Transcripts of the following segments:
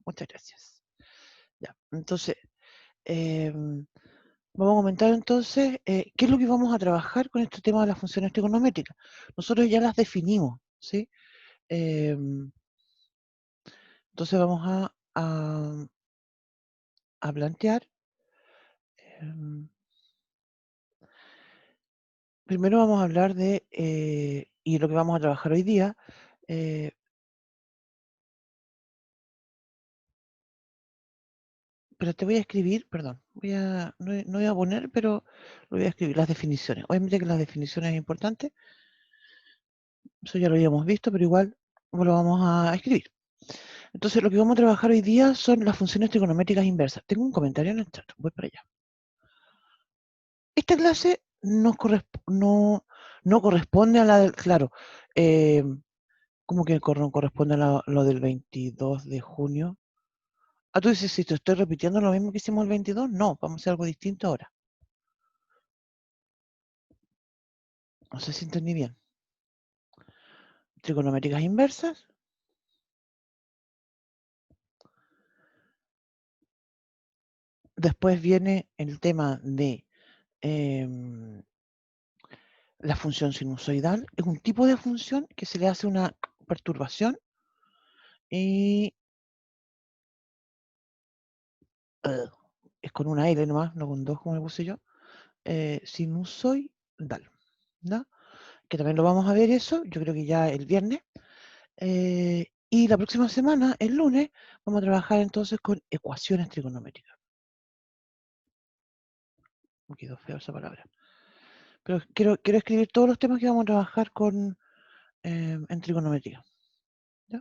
Muchas gracias. Ya, entonces, vamos a comentar entonces qué es lo que vamos a trabajar con este tema de las funciones trigonométricas. Nosotros ya las definimos, ¿sí? Entonces vamos a plantear, primero vamos a hablar de, y lo que vamos a trabajar hoy día, pero te voy a escribir, perdón, no voy a poner, pero lo voy a escribir, las definiciones. Obviamente que las definiciones es importante, eso ya lo habíamos visto, pero igual lo vamos a escribir. Entonces, lo que vamos a trabajar hoy día son las funciones trigonométricas inversas. Tengo un comentario en el chat, voy para allá. Esta clase no corresponde a la del, claro, ¿cómo que no corresponde a lo del 22 de junio? Ah, tú dices, si te estoy repitiendo lo mismo que hicimos el 22, no, vamos a hacer algo distinto ahora. No sé si entendí bien. Trigonométricas inversas. Después viene el tema de la función sinusoidal. Es un tipo de función que se le hace una perturbación y es con una L nomás, no con dos como le puse yo. Sinusoidal, ¿no? Que también lo vamos a ver eso, yo creo que ya el viernes. Y la próxima semana, el lunes, vamos a trabajar entonces con ecuaciones trigonométricas. Me quedó feo esa palabra. Pero quiero escribir todos los temas que vamos a trabajar en trigonometría. ¿Ya?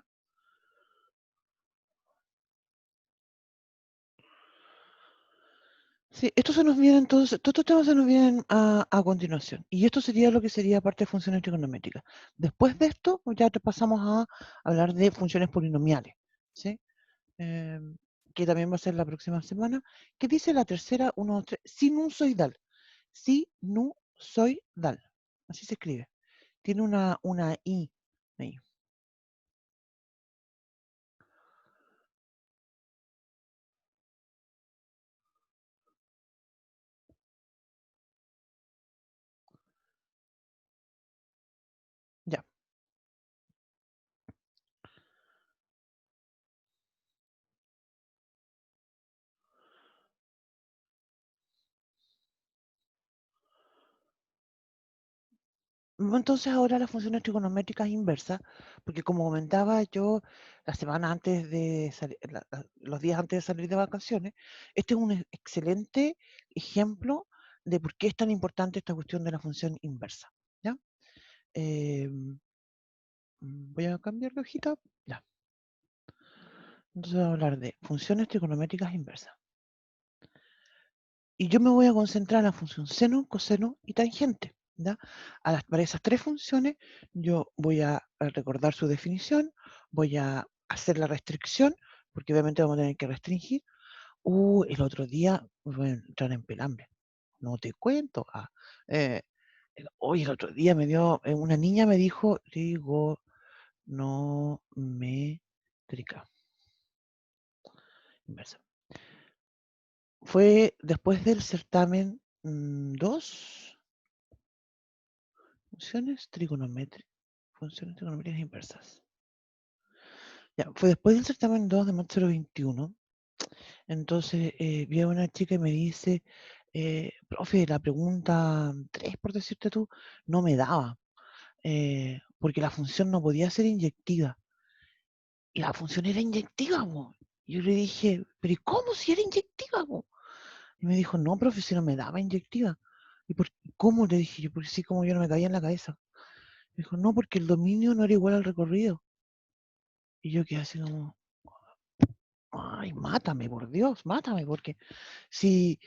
Sí, esto se nos viene entonces, todos estos temas se nos vienen a continuación. Y esto sería lo que sería parte de funciones trigonométricas. Después de esto, pues ya te pasamos a hablar de funciones polinomiales, ¿sí? Que también va a ser la próxima semana. ¿Qué dice la tercera? 1, 2, 3, sinusoidal. Sinusoidal. Así se escribe. Tiene una I ahí. Ya. Entonces ahora las funciones trigonométricas inversas, porque como comentaba yo la semana antes de salir, los días antes de salir de vacaciones, este es un excelente ejemplo de por qué es tan importante esta cuestión de la función inversa. ¿Ya? Voy a cambiar de hojita. Ya. Entonces voy a hablar de funciones trigonométricas inversas. Y yo me voy a concentrar en la función seno, coseno y tangente. ¿Ya? Para esas tres funciones yo voy a recordar su definición, voy a hacer la restricción, porque obviamente vamos a tener que restringir. El otro día voy a entrar en pelambre. No te cuento. Hoy el otro día una niña me dijo trigonométrica inversa. Fue después del certamen 2, funciones trigonométricas inversas. Ya, fue después del certamen 2 de marzo 21. Entonces vi a una chica y me dice, profe, la pregunta 3, por decirte tú, no me daba, porque la función no podía ser inyectiva. Y la función era inyectiva, po. Yo le dije, pero ¿y cómo si era inyectiva, po? Y me dijo, no, profe, si no me daba inyectiva. ¿Cómo? Le dije yo, porque sí, como yo no me caía en la cabeza. Me dijo, no, porque el dominio no era igual al recorrido. Y yo quedé así como, ay, mátame, por Dios, mátame, porque si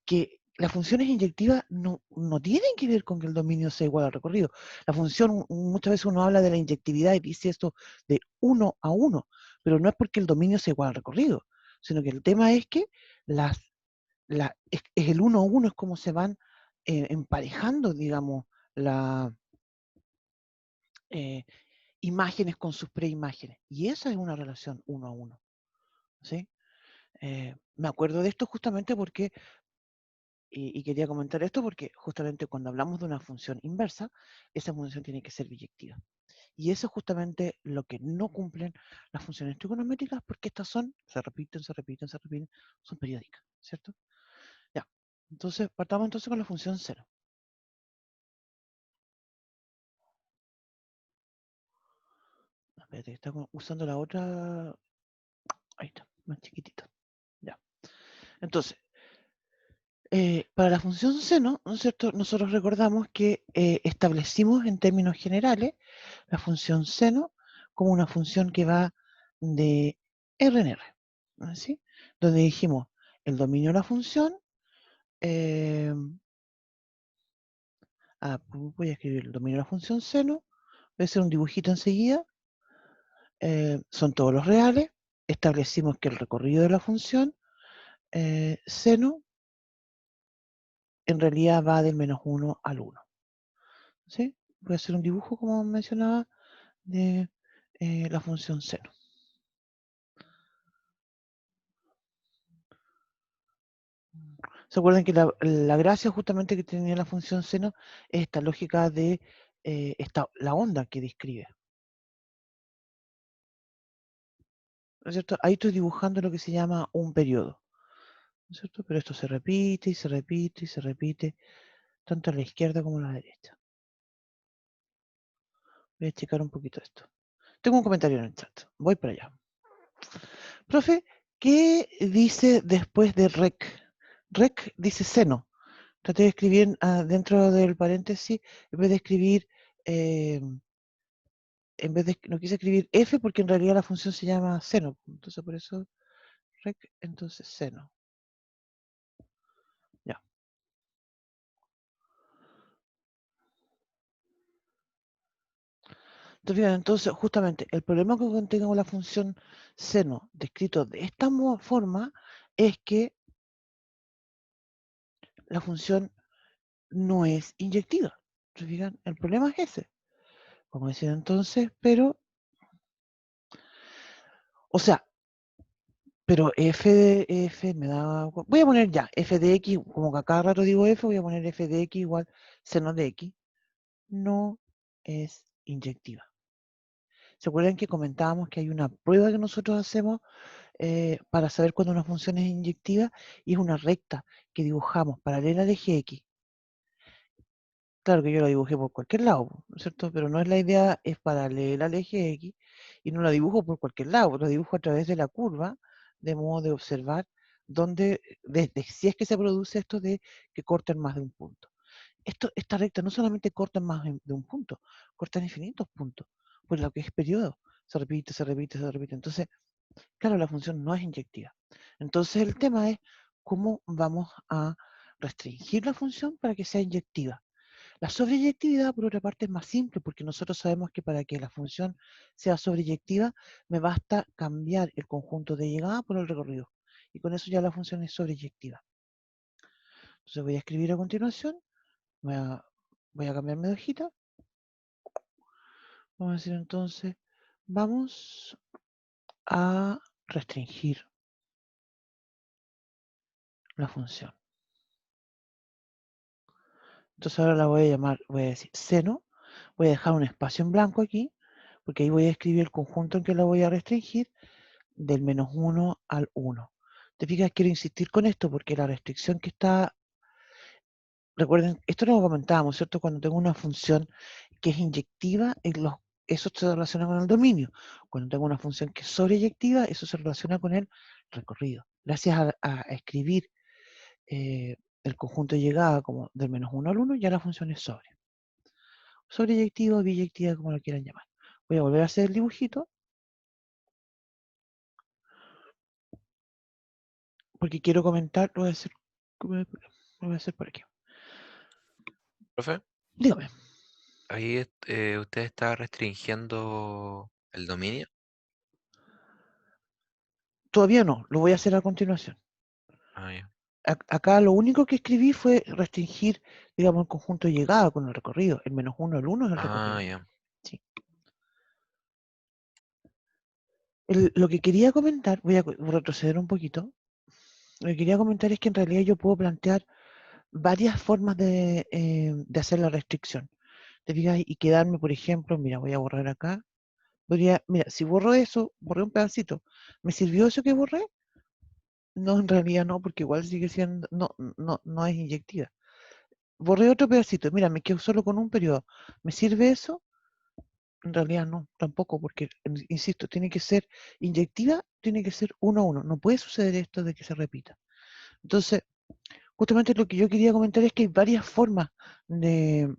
que las funciones inyectivas no tienen que ver con que el dominio sea igual al recorrido. La función, muchas veces uno habla de la inyectividad y dice esto de 1 a 1, pero no es porque el dominio sea igual al recorrido, sino que el tema es que es el 1 a 1, es como se van emparejando, digamos, las imágenes con sus preimágenes. Y esa es una relación 1 a 1. ¿sí? Me acuerdo de esto justamente porque, y quería comentar esto porque justamente cuando hablamos de una función inversa, esa función tiene que ser biyectiva. Y eso es justamente lo que no cumplen las funciones trigonométricas porque estas se repiten, se repiten, se repiten, son periódicas, ¿cierto? Ya, entonces partamos entonces con la función seno. Espérate, está usando la otra, ahí está, más chiquitito. Ya, entonces, para la función seno, ¿no es cierto? Nosotros recordamos que establecimos en términos generales la función seno como una función que va de R en R, ¿sí? Donde dijimos el dominio de la función, eh, voy a escribir el dominio de la función seno, voy a hacer un dibujito enseguida, son todos los reales, establecimos que el recorrido de la función seno en realidad va del -1 al 1. ¿Sí? Voy a hacer un dibujo, como mencionaba, de la función seno. ¿Se acuerdan que la gracia justamente que tenía la función seno es esta lógica de la onda que describe? ¿No es cierto? Ahí estoy dibujando lo que se llama un periodo, ¿no es cierto? Pero esto se repite y se repite y se repite, tanto a la izquierda como a la derecha. Voy a checar un poquito esto. Tengo un comentario en el chat. Voy para allá. Profe, ¿qué dice después de rec? Rec dice seno. Traté de escribir dentro del paréntesis, en vez de escribir, no quise escribir f porque en realidad la función se llama seno. Entonces por eso rec, entonces seno. Ya. Entonces, justamente, el problema que tengamos la función seno descrito de esta forma es que la función no es inyectiva. ¿Se fijan? El problema es ese. Como decía entonces, pero, o sea, pero f de f me da, voy a poner ya, f de x, como que a cada rato digo f, voy a poner f de x igual seno de x, no es inyectiva. ¿Se acuerdan que comentábamos que hay una prueba que nosotros hacemos para saber cuándo una función es inyectiva? Y es una recta que dibujamos paralela al eje x. Claro que yo la dibujé por cualquier lado, ¿no es cierto? Pero no es la idea, es paralela al eje x y no la dibujo por cualquier lado, la dibujo a través de la curva, de modo de observar dónde, si es que se produce esto de que corten más de un punto. Esta recta no solamente corta más de un punto, corta en infinitos puntos, por lo que es periodo. Se repite, se repite, se repite. Entonces, claro, la función no es inyectiva. Entonces, el tema es cómo vamos a restringir la función para que sea inyectiva. La sobreyectividad, por otra parte, es más simple porque nosotros sabemos que para que la función sea sobreyectiva me basta cambiar el conjunto de llegada por el recorrido. Y con eso ya la función es sobreyectiva. Entonces voy a escribir a continuación, voy a cambiarme de hojita. Vamos a decir entonces, vamos a restringir la función. Entonces ahora la voy a llamar, voy a decir seno, voy a dejar un espacio en blanco aquí, porque ahí voy a escribir el conjunto en que la voy a restringir, del -1 al 1. ¿Te fijas? Quiero insistir con esto porque la restricción que está, recuerden, esto lo comentábamos, ¿cierto? Cuando tengo una función que es inyectiva, eso se relaciona con el dominio. Cuando tengo una función que es sobreyectiva, eso se relaciona con el recorrido. Gracias a escribir el conjunto de llegada como del -1 al 1, ya la función es sobreyectiva o biyectiva, como lo quieran llamar. Voy a volver a hacer el dibujito, porque quiero comentar, lo voy a hacer por aquí. Profe, Dígame. ahí usted está restringiendo el dominio. Todavía no, lo voy a hacer a continuación. Ah, ya. Acá lo único que escribí fue restringir, digamos, el conjunto de llegada con el recorrido. El -1 al 1 es el Ah, recorrido. ya. Sí. Lo que quería comentar, voy a retroceder un poquito. Lo que quería comentar es que en realidad yo puedo plantear varias formas de hacer la restricción. ¿Te fijas? Y quedarme, por ejemplo, mira, voy a borrar acá. Mira, si borro eso, borré un pedacito. ¿Me sirvió eso que borré? No, en realidad no, porque igual sigue siendo, no es inyectiva. Borré otro pedacito, mira, me quedo solo con un periodo. ¿Me sirve eso? En realidad no, tampoco, porque, insisto, tiene que ser inyectiva, tiene que ser uno a uno. No puede suceder esto de que se repita. Entonces, justamente lo que yo quería comentar es que hay varias formas de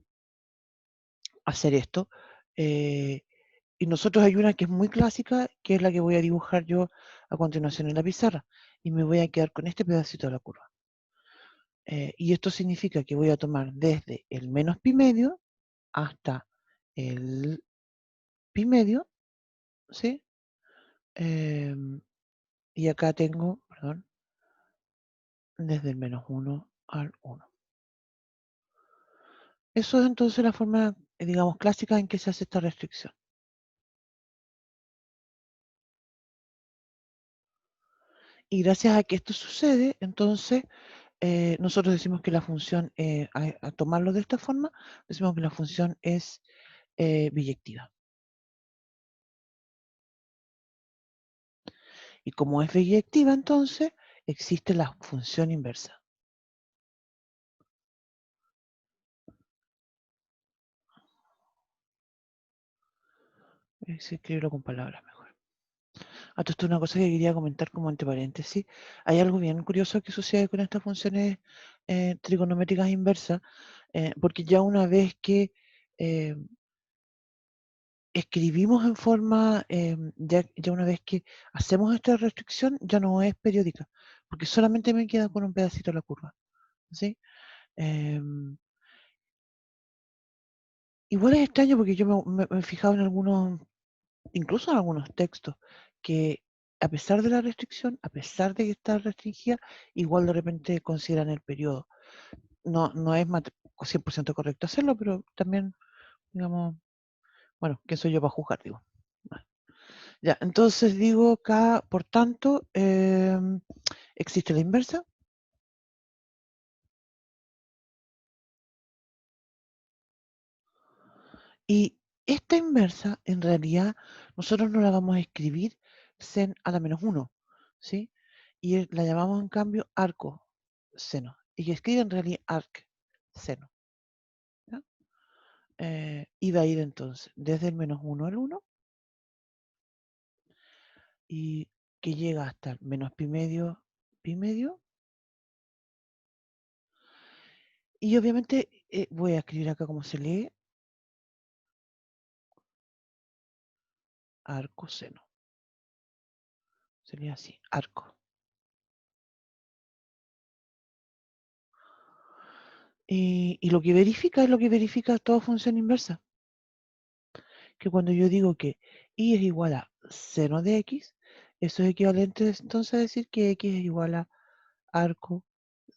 hacer esto. Y nosotros hay una que es muy clásica, que es la que voy a dibujar yo a continuación en la pizarra. Y me voy a quedar con este pedacito de la curva. Y esto significa que voy a tomar desde el menos pi medio hasta el pi medio, ¿sí? Y acá tengo, perdón, desde el menos 1 al 1. Eso es entonces la forma, digamos, clásica en que se hace esta restricción. Y gracias a que esto sucede, entonces nosotros decimos que la función, a tomarlo de esta forma, decimos que la función es biyectiva. Y como es biyectiva, entonces existe la función inversa. Si escribirlo con palabras mejor. Esto es una cosa que quería comentar como entre paréntesis. Hay algo bien curioso que sucede con estas funciones trigonométricas inversas, porque ya una vez que eh, escribimos en forma, ya una vez que hacemos esta restricción, ya no es periódica, porque solamente me queda con un pedacito de la curva. ¿Sí? Igual es extraño porque yo me he fijado en algunos, incluso en algunos textos, que a pesar de la restricción, a pesar de que está restringida, igual de repente consideran el periodo. No es 100% correcto hacerlo, pero también, digamos, bueno, ¿quién soy yo para juzgar? Digo. Ya, entonces digo acá, por tanto, existe la inversa. Y esta inversa, en realidad, nosotros no la vamos a escribir sen a la menos 1, ¿sí? Y la llamamos en cambio arco seno. Y que escribe en realidad arc seno. ¿Ya? Y va a ir entonces desde el menos 1 al 1 y que llega hasta el menos pi medio. Y obviamente voy a escribir acá como se lee arco seno. Sería así, arco. Y lo que verifica es lo que verifica toda función inversa. Que cuando yo digo que y es igual a seno de x, eso es equivalente entonces a decir que x es igual a arco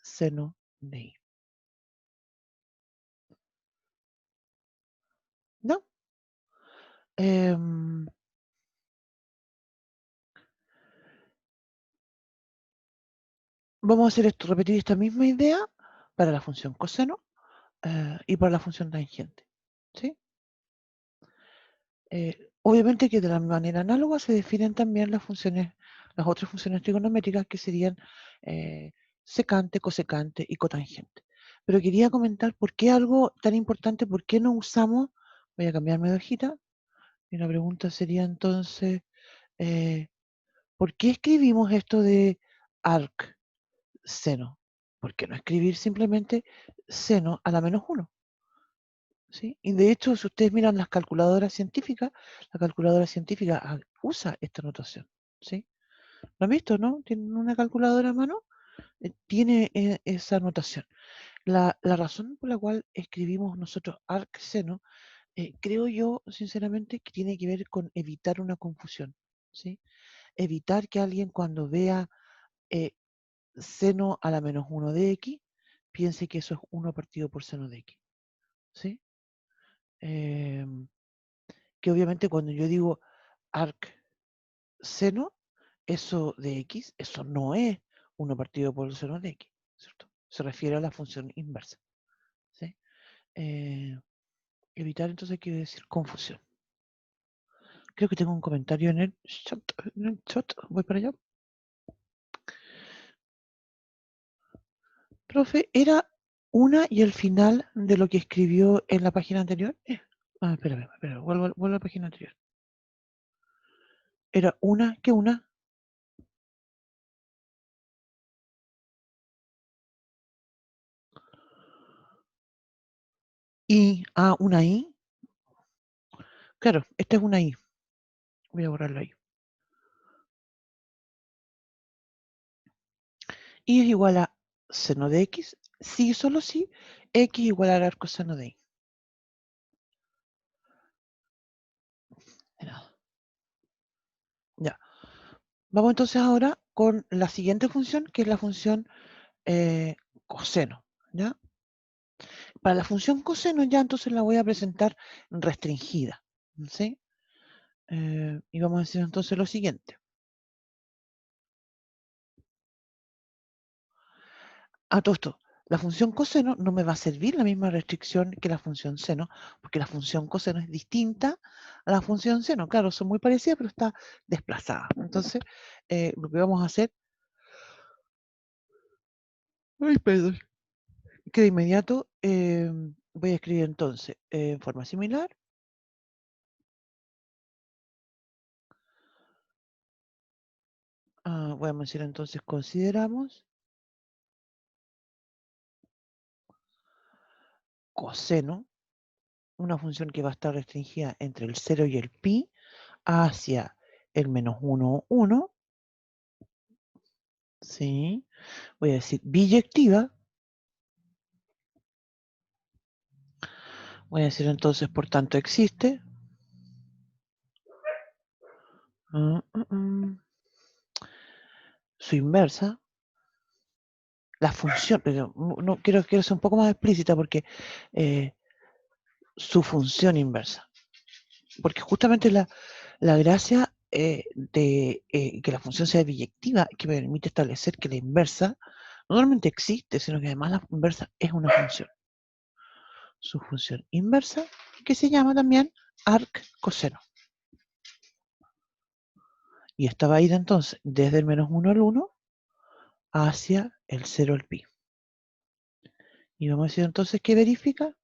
seno de y. ¿No? Em, vamos a hacer esto, repetir esta misma idea para la función coseno y para la función tangente. ¿Sí? Obviamente que de la manera análoga se definen también las funciones, las otras funciones trigonométricas que serían eh, secante, cosecante y cotangente. Pero quería comentar por qué algo tan importante, por qué no usamos, voy a cambiarme de hojita, y la pregunta sería entonces, eh, ¿por qué escribimos esto de arc seno? ¿Por qué no escribir simplemente seno a la menos 1? ¿Sí? Y de hecho, si ustedes miran las calculadoras científicas, la calculadora científica usa esta notación. ¿Sí? ¿Lo han visto, no? ¿Tienen una calculadora a mano? Tiene esa notación. La razón por la cual escribimos nosotros arc seno, creo yo, sinceramente, que tiene que ver con evitar una confusión. ¿Sí? Evitar que alguien cuando vea eh, seno a la menos 1 de x, piense que eso es 1 partido por seno de x. ¿Sí? Em, que obviamente cuando yo digo arc seno, eso de x, eso no es 1 partido por el seno de x, ¿cierto? Se refiere a la función inversa. ¿Sí? Evitar entonces quiere decir confusión. Creo que tengo un comentario en el chat. Voy para allá. Profe, ¿era una y el final de lo que escribió en la página anterior? Espérame, vuelvo a la página anterior. ¿Era una? ¿Qué una? ¿Y? ¿Una I? Claro, esta es una I. Voy a borrarla ahí. I es igual a seno de X. Sí, solo sí. X igual al arco seno de Y. De nada. Ya. Vamos entonces ahora con la siguiente función, que es la función coseno. ¿Ya? Para la función coseno ya entonces la voy a presentar restringida. ¿Sí? Y vamos a decir entonces lo siguiente. A todo esto, la función coseno no me va a servir la misma restricción que la función seno, porque la función coseno es distinta a la función seno. Claro, son muy parecidas, pero está desplazada. Entonces, lo que vamos a hacer, ay, perdón, que de inmediato voy a escribir entonces en forma similar. Voy a mencionar entonces, consideramos coseno, una función que va a estar restringida entre el 0 y el pi hacia el menos 1, 1. ¿Sí? Voy a decir biyectiva. Voy a decir entonces, por tanto, existe su inversa, la función, pero no quiero ser un poco más explícita porque su función inversa. Porque justamente la gracia de que la función sea biyectiva que permite establecer que la inversa no solamente existe, sino que además la inversa es una función. Su función inversa, que se llama también arc coseno. Y esta va a ir entonces desde el menos 1 al 1 hacia el 0 al pi. Y vamos a decir entonces que verifica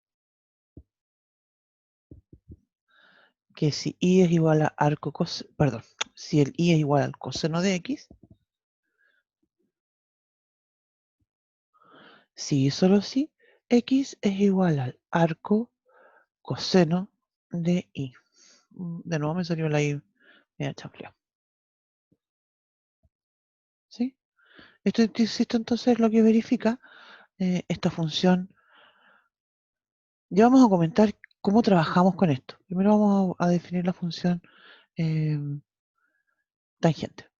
que si i es igual a arco coseno, perdón, si el i es igual al coseno de x, si y solo si x es igual al arco coseno de i. De nuevo me salió la i media chanflea. ¿Sí? Esto entonces es lo que verifica esta función. Ya vamos a comentar cómo trabajamos con esto. Primero vamos a definir la función tangente.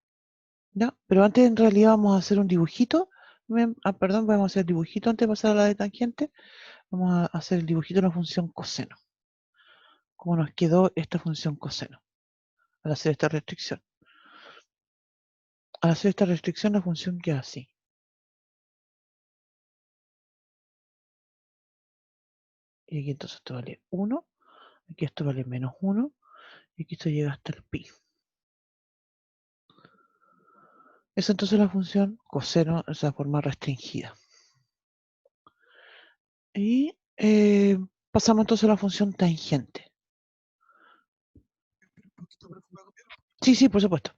¿Ya? Pero antes en realidad vamos a hacer un dibujito. Perdón, vamos a hacer el dibujito antes de pasar a la de tangente. Vamos a hacer el dibujito de la función coseno. ¿Cómo nos quedó esta función coseno al hacer esta restricción? Al hacer esta restricción la función queda así. Y aquí entonces esto vale 1, aquí esto vale menos 1, y aquí esto llega hasta el pi. Esa entonces es la función coseno en esa forma restringida. Y pasamos entonces a la función tangente. Sí, sí, por supuesto.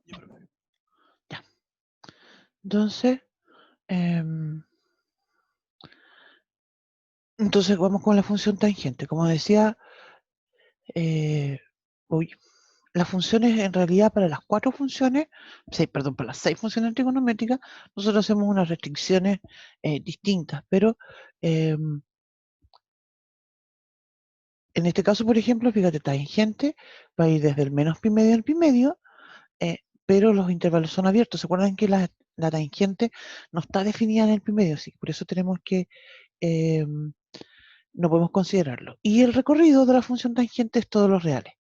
Ya. Entonces, em, entonces vamos con la función tangente. Como decía, uy, las funciones en realidad para las 4 funciones, perdón, para las 6 funciones trigonométricas, nosotros hacemos unas restricciones distintas, pero en este caso, por ejemplo, fíjate, tangente va a ir desde el menos pi medio al pi medio, pero los intervalos son abiertos. ¿Se acuerdan que la tangente no está definida en el pi medio? Sí, por eso tenemos que, no podemos considerarlo. Y el recorrido de la función tangente es todos los reales,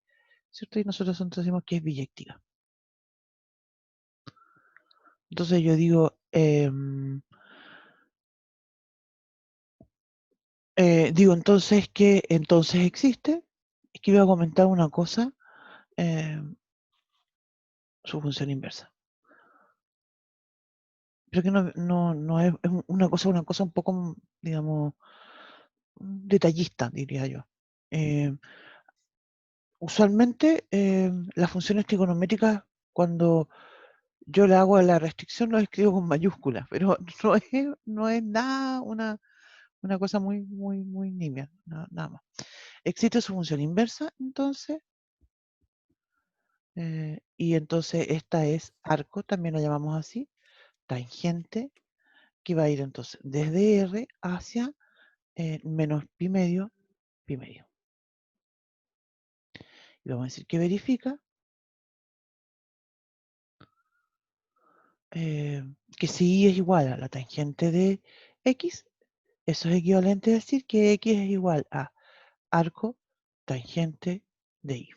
¿cierto? Y nosotros entonces decimos que es biyectiva. Entonces yo digo, entonces que entonces existe. Es que iba a comentar una cosa, su función inversa. Pero que no es una cosa un poco, digamos, detallista, diría yo. Usualmente las funciones trigonométricas, cuando yo le hago la restricción, lo escribo con mayúsculas, pero no es nada una cosa muy nimia, nada más. Existe su función inversa, entonces, y entonces esta es arco, también la llamamos así, tangente, que va a ir entonces desde R hacia menos pi medio, pi medio. Y vamos a decir que verifica que si y es igual a la tangente de X, eso es equivalente a decir que X es igual a arco tangente de Y.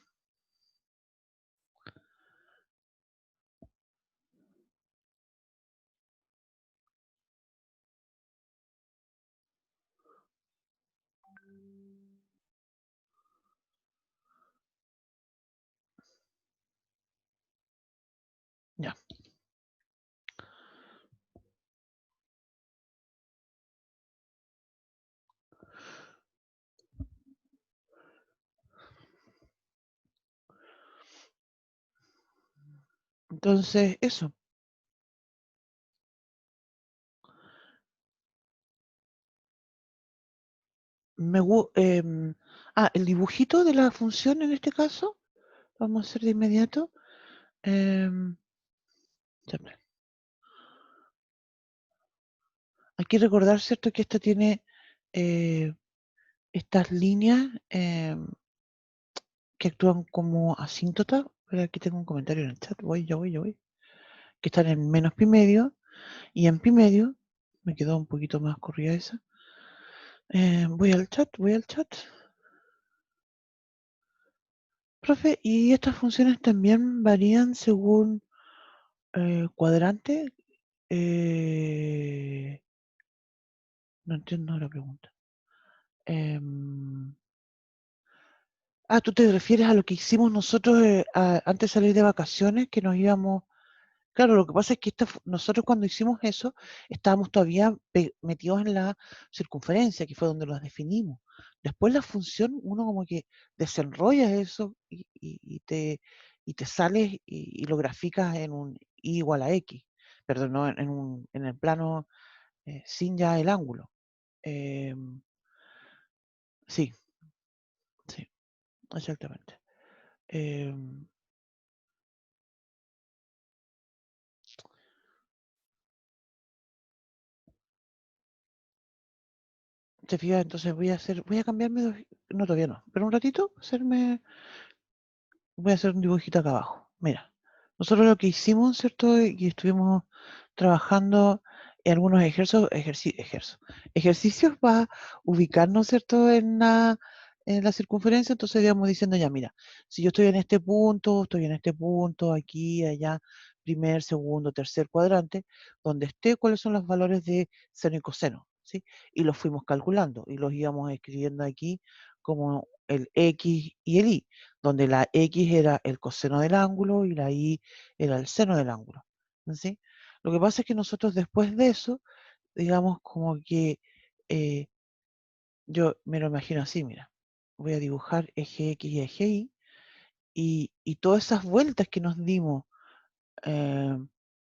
Ya. Entonces, eso. El dibujito de la función en este caso, vamos a hacer de inmediato. Espérame. Hay que recordar, ¿cierto?, que esta tiene estas líneas que actúan como asíntotas. Pero aquí tengo un comentario en el chat. Ya voy. Que están en menos pi medio. Y en pi medio, me quedó un poquito más corrida esa. Voy al chat. Profe, ¿y estas funciones también varían según cuadrante? No entiendo la pregunta. ¿Tú te refieres a lo que hicimos nosotros antes de salir de vacaciones, que nos íbamos? Claro, lo que pasa es que nosotros cuando hicimos eso, estábamos todavía metidos en la circunferencia, que fue donde los definimos. Después la función, uno como que desenrolla eso y te sales y lo graficas en un y igual a x, perdón, no, en el plano sin ya el ángulo. Sí, sí, exactamente. ¿Te fijas? Entonces voy a cambiarme no, todavía no, pero un ratito voy a hacer un dibujito acá abajo. Mira, nosotros lo que hicimos, ¿cierto? Y estuvimos trabajando en algunos ejercicios para ubicarnos, ¿cierto? En la circunferencia, entonces íbamos diciendo ya, mira, si yo estoy en este punto, aquí, allá, primer, segundo, tercer cuadrante, donde esté, cuáles son los valores de seno y coseno, ¿sí? Y los fuimos calculando y los íbamos escribiendo aquí como el X y el Y, donde la X era el coseno del ángulo y la Y era el seno del ángulo, ¿sí? Lo que pasa es que nosotros después de eso, digamos como que eh, yo me lo imagino así, mira, voy a dibujar eje X y eje Y, y todas esas vueltas que nos dimos eh,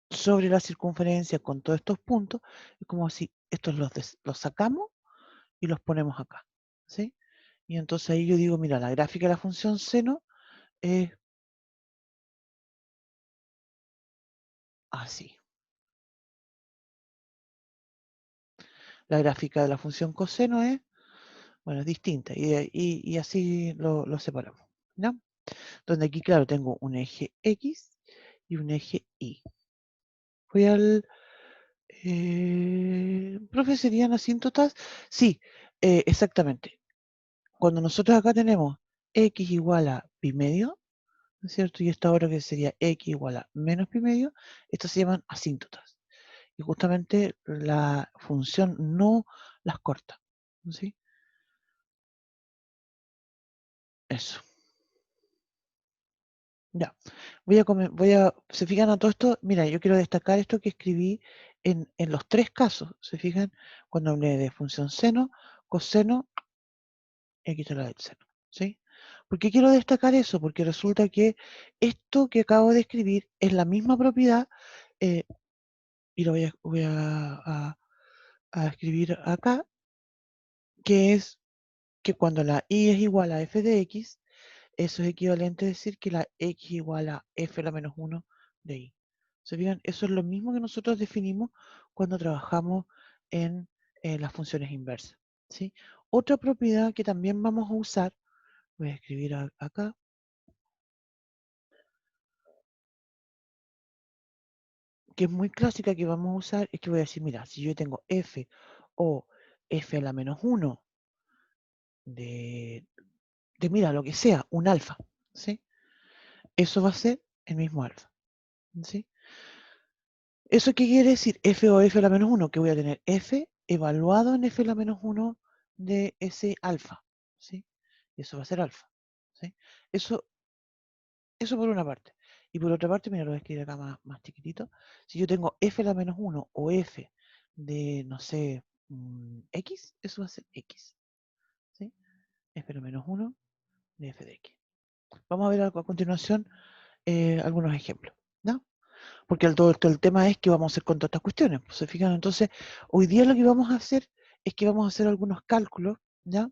sobre la circunferencia con todos estos puntos, es como si estos los sacamos y los ponemos acá, ¿sí? Y entonces ahí yo digo, mira, la gráfica de la función seno es así. La gráfica de la función coseno es, bueno, es distinta y así lo separamos, ¿no? Donde aquí, claro, tengo un eje X y un eje Y. Voy al... ¿profe, serían asíntotas? Sí, exactamente. Cuando nosotros acá tenemos X igual a pi medio, ¿no es cierto? Y esta ahora que sería X igual a menos pi medio, estas se llaman asíntotas. Y justamente la función no las corta, ¿sí? Eso. Ya. Se fijan a todo esto, mira, yo quiero destacar esto que escribí en los tres casos. Se fijan cuando hablé de función seno, coseno, x a la del seno. ¿Sí? ¿Por qué quiero destacar eso? Porque resulta que esto que acabo de escribir es la misma propiedad, eh, y lo a escribir acá, que es que cuando la y es igual a f de x, eso es equivalente a decir que la x igual a f la menos 1 de y. ¿Se fijan? Eso es lo mismo que nosotros definimos cuando trabajamos en las funciones inversas. ¿Sí? Otra propiedad que también vamos a usar, voy a escribir acá, que es muy clásica que vamos a usar, es que voy a decir, mira, si yo tengo f o f a la menos 1 de, mira, lo que sea, un alfa, ¿sí? Eso va a ser el mismo alfa, ¿sí? ¿Eso qué quiere decir? F o f a la menos 1, que voy a tener f evaluado en f a la menos 1 de ese alfa, ¿sí? Y eso va a ser alfa, ¿sí? Eso, eso por una parte. Y por otra parte, mira, lo voy a escribir acá más chiquitito. Si yo tengo f a la menos 1 o f de, no sé, x, eso va a ser x, ¿sí? F a la menos 1 de f de x. Vamos a ver a continuación algunos ejemplos, ¿no? Porque todo el tema es que vamos a hacer con todas estas cuestiones. Pues, ¿se fijan? Entonces, hoy día lo que vamos a hacer es que vamos a hacer algunos cálculos, ¿ya?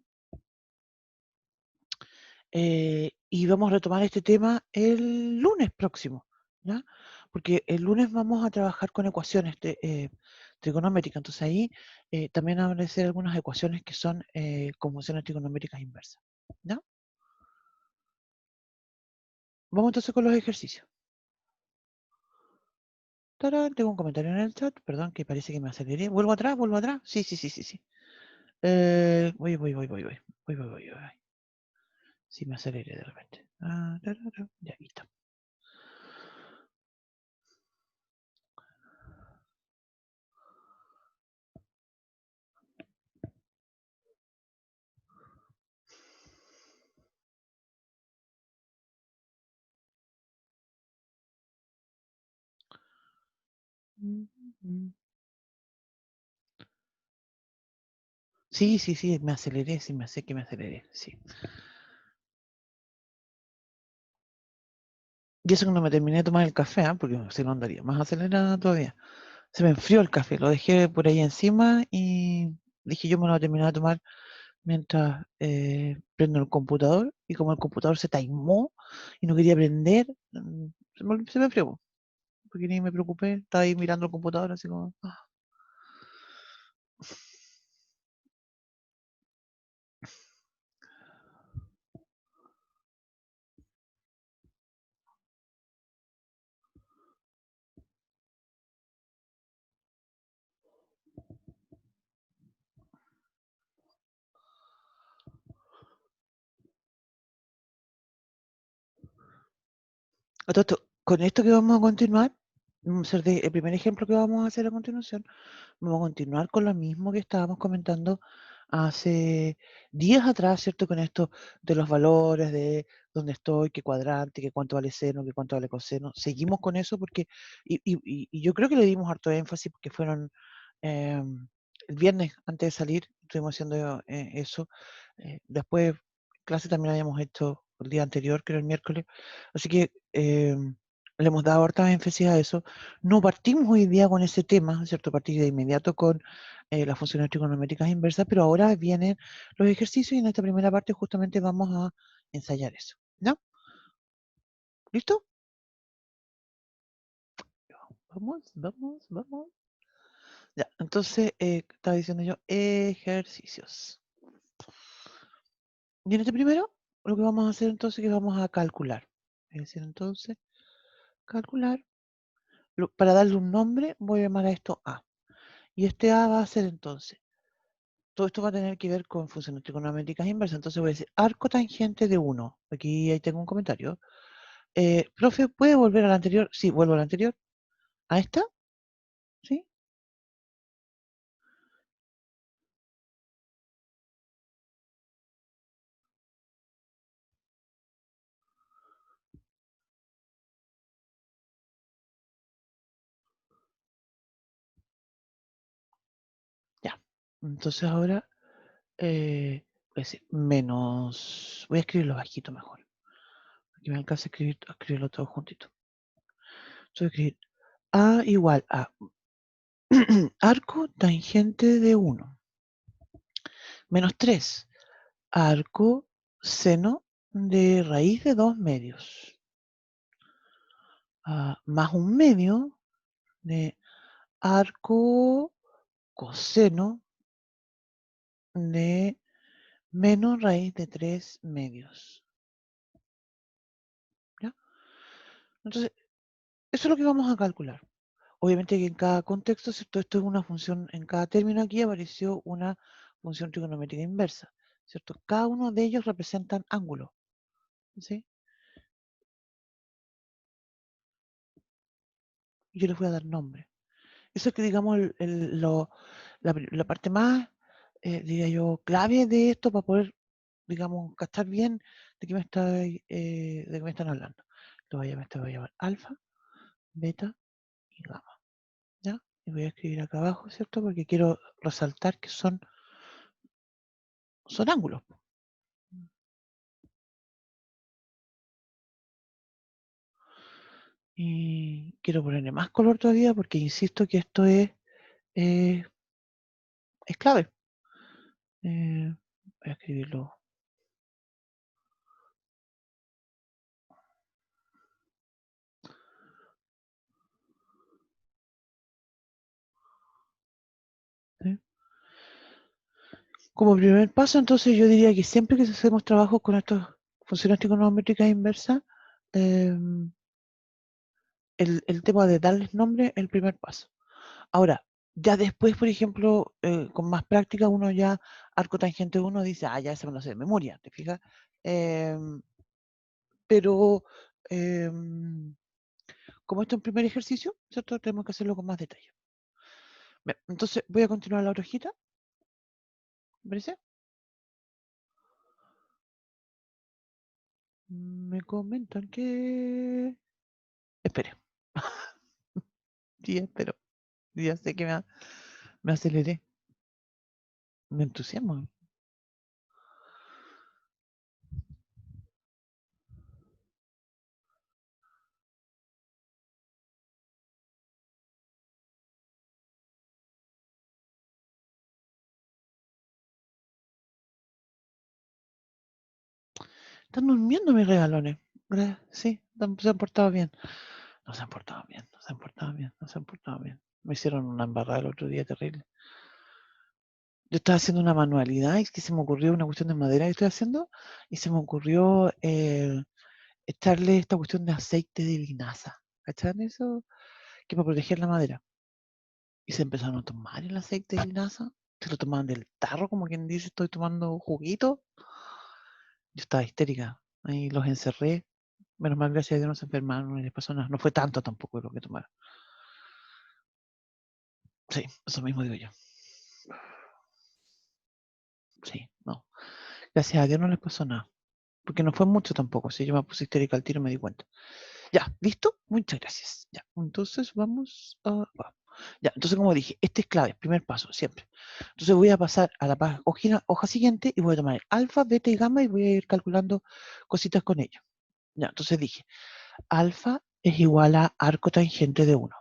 Y vamos a retomar este tema el lunes próximo, ¿ya? Porque el lunes vamos a trabajar con ecuaciones trigonométricas. Entonces ahí también van a aparecer algunas ecuaciones que son con funciones trigonométricas inversas, ¿ya? Vamos entonces con los ejercicios. Tarán, tengo un comentario en el chat, perdón, que parece que me aceleré. ¿Vuelvo atrás? ¿Vuelvo atrás? Sí, sí, sí, sí, sí. Voy. Sí, me aceleré de repente. Ya, listo. Sí, sí, sí, me aceleré, sí, me sé que me aceleré, sí. Y eso que no me terminé de tomar el café, porque si no andaría más acelerada todavía. Se me enfrió el café, lo dejé por ahí encima y dije yo me lo voy a terminar de tomar mientras prendo el computador. Y como el computador se taimó y no quería prender, se me enfrió, porque ni me preocupé, estaba ahí mirando el computador así como... A todo esto, con esto que vamos a continuar, vamos a hacer el primer ejemplo que vamos a hacer a continuación, vamos a continuar con lo mismo que estábamos comentando hace días atrás, ¿cierto? Con esto de los valores, de dónde estoy, qué cuadrante, qué cuánto vale seno, qué cuánto vale coseno. Seguimos con eso porque, y yo creo que le dimos harto énfasis porque fueron el viernes antes de salir, estuvimos haciendo eso. Después, clase también habíamos hecho el día anterior, que era el miércoles. Así que le hemos dado harta énfasis a eso. No partimos hoy día con ese tema, ¿cierto? Partir de inmediato con las funciones trigonométricas inversas, pero ahora vienen los ejercicios y en esta primera parte justamente vamos a ensayar eso. ¿Ya? ¿Listo? Vamos. Ya, entonces, estaba diciendo yo, ejercicios. Y en este primero, lo que vamos a hacer entonces es que vamos a calcular. Es decir, entonces, calcular. Para darle un nombre, voy a llamar a esto A. Y este A va a ser entonces, todo esto va a tener que ver con funciones trigonométricas inversas. Entonces voy a decir arco tangente de 1. Aquí ahí tengo un comentario. Profe, ¿puede volver al anterior? Sí, vuelvo al anterior. ¿A esta? ¿Sí? Ya. Entonces ahora voy a decir menos. Voy a escribirlo bajito mejor. Aquí me alcanza a escribirlo todo juntito. Entonces voy a escribir A igual a arco tangente de 1 menos 3 arco seno de raíz de 2 medios más un medio de arco coseno de menos raíz de 3 medios. ¿Ya? Entonces, eso es lo que vamos a calcular. Obviamente que en cada contexto, ¿cierto? Esto es una función, en cada término aquí apareció una función trigonométrica inversa, ¿cierto? Cada uno de ellos representan ángulos, ¿sí? Y yo les voy a dar nombre. Eso es que, digamos, la parte más, diría yo, clave de esto para poder, digamos, captar bien de qué de qué me están hablando. Esto voy a llamar alfa, beta y gamma, ¿ya? Y voy a escribir acá abajo, ¿cierto? Porque quiero resaltar que son ángulos. Y quiero ponerle más color todavía porque insisto que esto eh, es clave. Voy a escribirlo. ¿Sí? Como primer paso, entonces yo diría que siempre que hacemos trabajos con estas funciones trigonométricas inversas, el tema de darles nombre es el primer paso. Ahora, ya después, por ejemplo, con más práctica, uno ya, arco tangente 1 dice, ya se me lo sé de memoria, ¿te fijas? Pero como esto es un primer ejercicio, ¿cierto? Tenemos que hacerlo con más detalle. Bien, entonces voy a continuar la otra hojita. ¿Me parece? Me comentan que... Espere. Sí, espero. Ya sé que me aceleré. Me entusiasmo. Están durmiendo mis regalones. Sí, se han portado bien. No se han portado bien, no se han portado bien, no se han portado bien. Me hicieron una embarrada el otro día terrible. Yo estaba haciendo una manualidad y es que se me ocurrió una cuestión de madera que estoy haciendo y se me ocurrió echarle esta cuestión de aceite de linaza. ¿Cachan eso? Que para proteger la madera. Y se empezaron a tomar el aceite de linaza. Se lo tomaban del tarro, como quien dice, estoy tomando juguito. Yo estaba histérica. Ahí los encerré. Menos mal, gracias a Dios no se enfermaron ni les pasó nada. No fue tanto tampoco lo que tomaron. Sí, eso mismo digo yo. Sí, no. Gracias a Dios no les pasó nada. Porque no fue mucho tampoco. Si yo me puse histérica al tiro me di cuenta. Ya, ¿listo? Muchas gracias. Ya, entonces vamos a... Ya, entonces como dije, este es clave, primer paso, siempre. Entonces voy a pasar a la hoja siguiente y voy a tomar el alfa, beta y gamma y voy a ir calculando cositas con ello. Ya, entonces dije, alfa es igual a arco tangente de 1.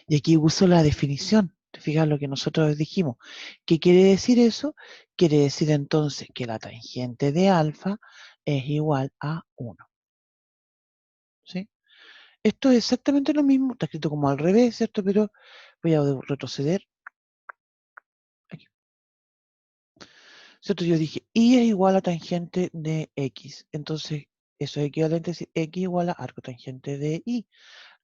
Y aquí uso la definición. ¿Te fijas lo que nosotros dijimos? ¿Qué quiere decir eso? Quiere decir entonces que la tangente de alfa es igual a 1. ¿Sí? Esto es exactamente lo mismo, está escrito como al revés, ¿cierto? Pero voy a retroceder aquí. ¿Cierto? Yo dije, y es igual a tangente de x. Entonces, eso es equivalente a decir x igual a arco tangente de y.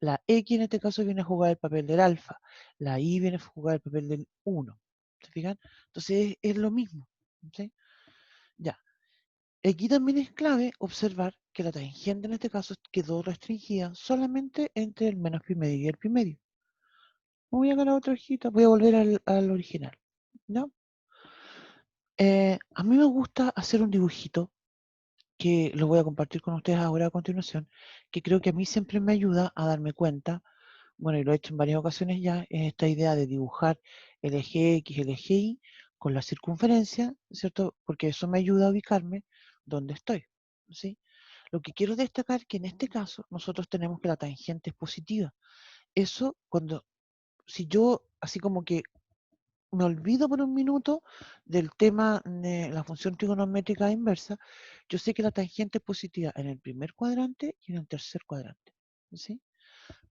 La x en este caso viene a jugar el papel del alfa. La y viene a jugar el papel del 1. ¿Se fijan? Entonces, es lo mismo. ¿Sí? Ya. Aquí también es clave observar que la tangente en este caso quedó restringida solamente entre el menos pi medio y el pi medio. Voy a ganar otra hojita, voy a volver al original. ¿No? A mí me gusta hacer un dibujito que lo voy a compartir con ustedes ahora a continuación, que creo que a mí siempre me ayuda a darme cuenta, bueno, y lo he hecho en varias ocasiones ya, es esta idea de dibujar el eje X, el eje Y con la circunferencia, ¿cierto? Porque eso me ayuda a ubicarme donde estoy, ¿sí? Lo que quiero destacar es que en este caso nosotros tenemos que la tangente es positiva. Eso cuando, si yo así como que me olvido por un minuto del tema de la función trigonométrica inversa, yo sé que la tangente es positiva en el primer cuadrante y en el tercer cuadrante. ¿Sí?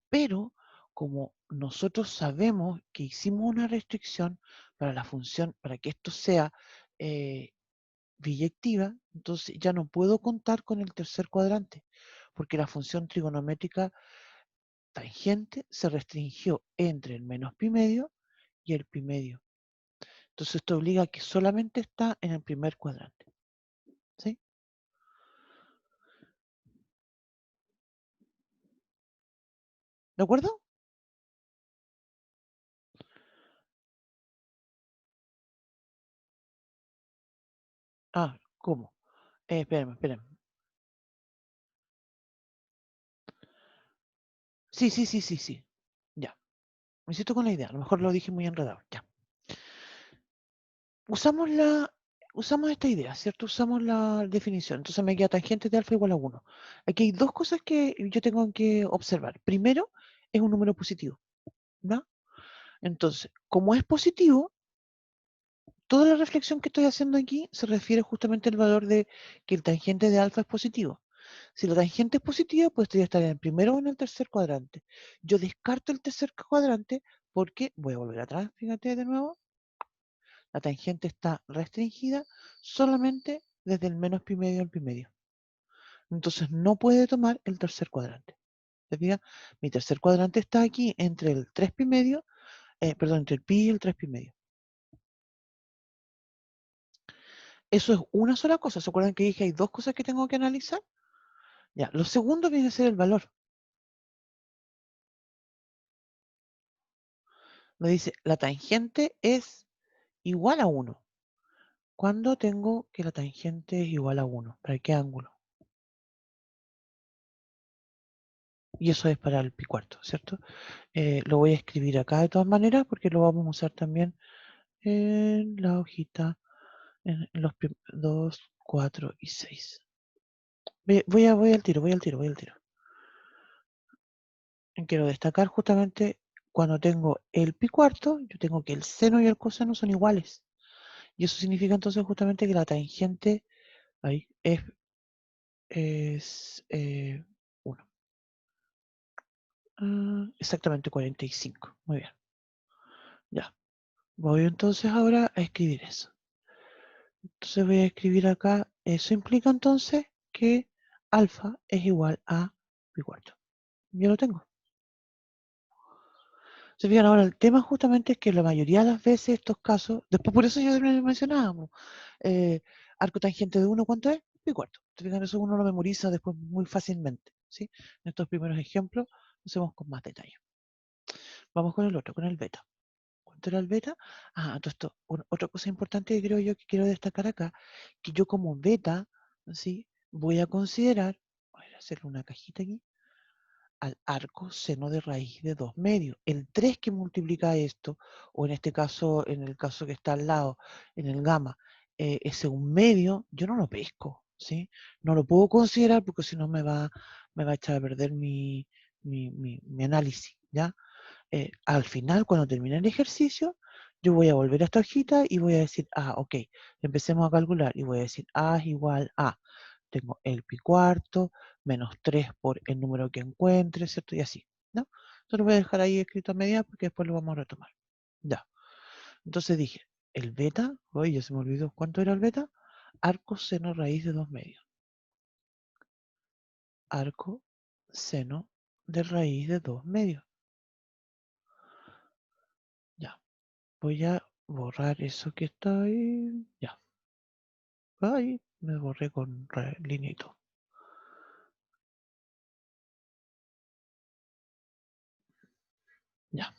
Pero como nosotros sabemos que hicimos una restricción para la función, para que esto sea biyectiva, entonces ya no puedo contar con el tercer cuadrante, porque la función trigonométrica tangente se restringió entre el menos pi medio y el pi medio. Entonces esto obliga a que solamente está en el primer cuadrante. ¿Sí? ¿De acuerdo? Ah, ¿cómo? Espérenme. Sí. Ya. Me siento con la idea. A lo mejor lo dije muy enredado. Ya. Usamos usamos esta idea, ¿cierto? Usamos la definición. Entonces me queda tangente de alfa igual a 1. Aquí hay dos cosas que yo tengo que observar. Primero, es un número positivo. ¿No? Entonces, como es positivo, toda la reflexión que estoy haciendo aquí se refiere justamente al valor de que el tangente de alfa es positivo. Si la tangente es positiva, pues estoy estar en el primero o en el tercer cuadrante. Yo descarto el tercer cuadrante porque, voy a volver atrás, fíjate de nuevo, la tangente está restringida solamente desde el menos pi medio al pi medio. Entonces no puede tomar el tercer cuadrante. ¿Te fijas? Mi tercer cuadrante está aquí entre el 3 pi medio, perdón, entre el pi y el 3 pi medio. Eso es una sola cosa. ¿Se acuerdan que dije hay dos cosas que tengo que analizar? Ya, lo segundo viene a ser el valor. Me dice, la tangente es igual a 1. ¿Cuándo tengo que la tangente es igual a 1? ¿Para qué ángulo? Y eso es para el pi cuarto, ¿cierto? Lo voy a escribir acá de todas maneras porque lo vamos a usar también en la hojita en los 2, 4 y 6. Voy al tiro. Quiero destacar justamente cuando tengo el pi cuarto, yo tengo que el seno y el coseno son iguales. Y eso significa entonces justamente que la tangente ahí es 1. Exactamente 45. Muy bien. Ya. Voy entonces ahora a escribir eso. Entonces voy a escribir acá. Eso implica entonces que alfa es igual a pi cuarto. Yo lo tengo. Se fijan ahora, el tema justamente es que la mayoría de las veces estos casos, después por eso yo mencionábamos, eh, arco tangente de 1, ¿cuánto es? Pi cuarto. Se fijan, eso uno lo memoriza después muy fácilmente. ¿Sí? En estos primeros ejemplos lo hacemos con más detalle. Vamos con el otro, con el beta. ¿Cuánto era el beta? Entonces otra cosa importante que creo yo que quiero destacar acá, que yo como beta, ¿sí? Voy a considerar, voy a hacerle una cajita aquí, al arco seno de raíz de 2 medios. El 3 que multiplica esto, o en este caso, en el caso que está al lado, en el gamma, ese 1 medio, yo no lo pesco. ¿sí? No lo puedo considerar porque si no me va a echar a perder mi análisis, ¿ya? Al final, cuando termine el ejercicio, yo voy a volver a esta hojita y voy a decir, ok, empecemos a calcular y voy a decir A es igual a, tengo el pi cuarto, menos 3 por el número que encuentre, ¿cierto? Y así, ¿no? Entonces lo voy a dejar ahí escrito a medida porque después lo vamos a retomar. Ya. Entonces dije, el beta, oye, ya se me olvidó, ¿cuánto era el beta? Arco seno raíz de 2 medios. Arco seno de raíz de 2 medios. Ya. Voy a borrar eso que está ahí. Ya. Ahí me borré con línea y todo. Ya.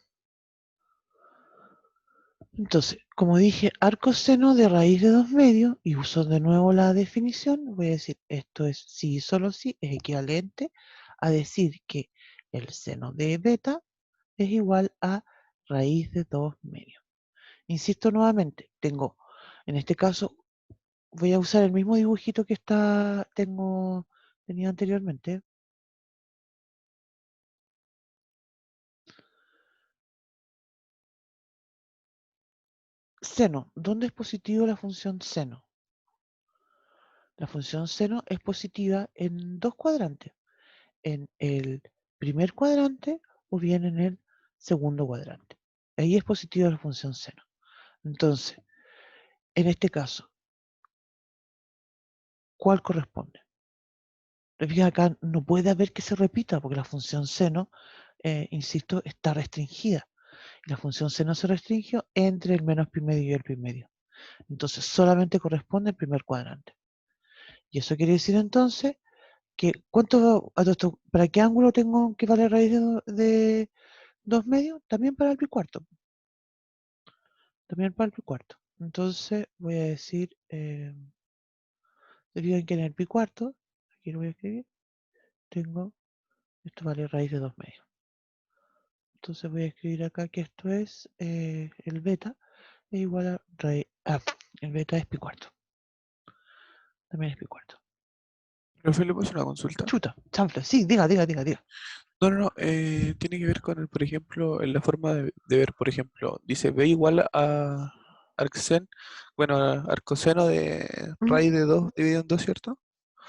Entonces, como dije, arco seno de raíz de 2 medios, y uso de nuevo la definición, voy a decir, esto es sí y solo sí, es equivalente a decir que el seno de beta es igual a raíz de 2 medios. Insisto nuevamente, tengo, en este caso, voy a usar el mismo dibujito que tenía anteriormente. Seno, ¿dónde es positiva la función seno? La función seno es positiva en 2 cuadrantes, en el primer cuadrante o bien en el segundo cuadrante. Ahí es positiva la función seno. Entonces, en este caso, ¿cuál corresponde? Fíjate acá, no puede haber que se repita porque la función seno, insisto, está restringida. Y la función seno se restringió entre el menos pi medio y el pi medio. Entonces, solamente corresponde el primer cuadrante. Y eso quiere decir entonces que ¿para qué ángulo tengo que valer raíz de 2 medios? También para el pi cuarto. También para el pi cuarto. Entonces voy a decir, digan que en el pi cuarto, aquí lo voy a escribir, tengo, esto vale raíz de 2 medios. Entonces voy a escribir acá que esto es el beta es igual a raíz, el beta es pi cuarto. También es pi cuarto. Profe, ¿le puedo hacer una consulta? Chuta, chanfle, sí, diga. No, no, no, tiene que ver con, por ejemplo, en la forma de ver, por ejemplo, dice B igual a arcsen, bueno, arcoseno de ¿Mm? raíz de 2 dividido en 2, ¿cierto?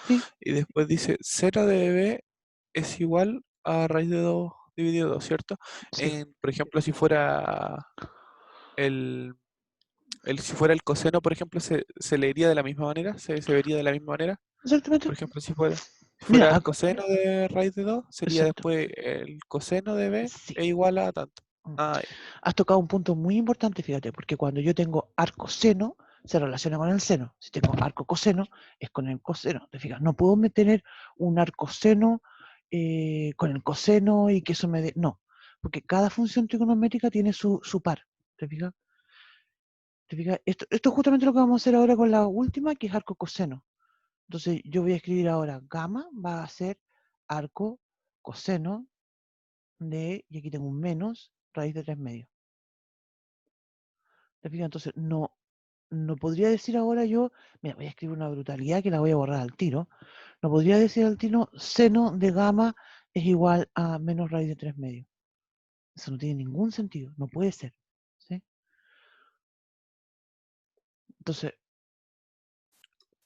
Sí, Y después dice seno de B es igual a raíz de 2 dividido 2, ¿cierto? sí, Por ejemplo, si fuera el, si fuera el coseno, por ejemplo, se leería de la misma manera, se vería de la misma manera. exactamente. Por ejemplo, si Mira, fuera arcoseno de raíz de 2 sería exacto, después el coseno de B sí. es igual a tanto. Mm. Ah, ya. Has tocado un punto muy importante, fíjate, porque cuando yo tengo arco seno, se relaciona con el seno. Si tengo arco coseno, es con el coseno. ¿Te fijas? No puedo tener un arco seno con el coseno y que eso me dé. No, porque cada función trigonométrica tiene su par. ¿Te fijas? ¿Te fijas? Esto es justamente lo que vamos a hacer ahora con la última, que es arco coseno. Entonces yo voy a escribir ahora gamma va a ser arco coseno y aquí tengo un menos, raíz de 3 medios. ¿Te fijas? Entonces no podría decir ahora yo, mira, voy a escribir una brutalidad que la voy a borrar al tiro. No podría decir al tiro seno de gamma es igual a menos raíz de 3 medios. Eso no tiene ningún sentido, no puede ser. ¿Sí? Entonces,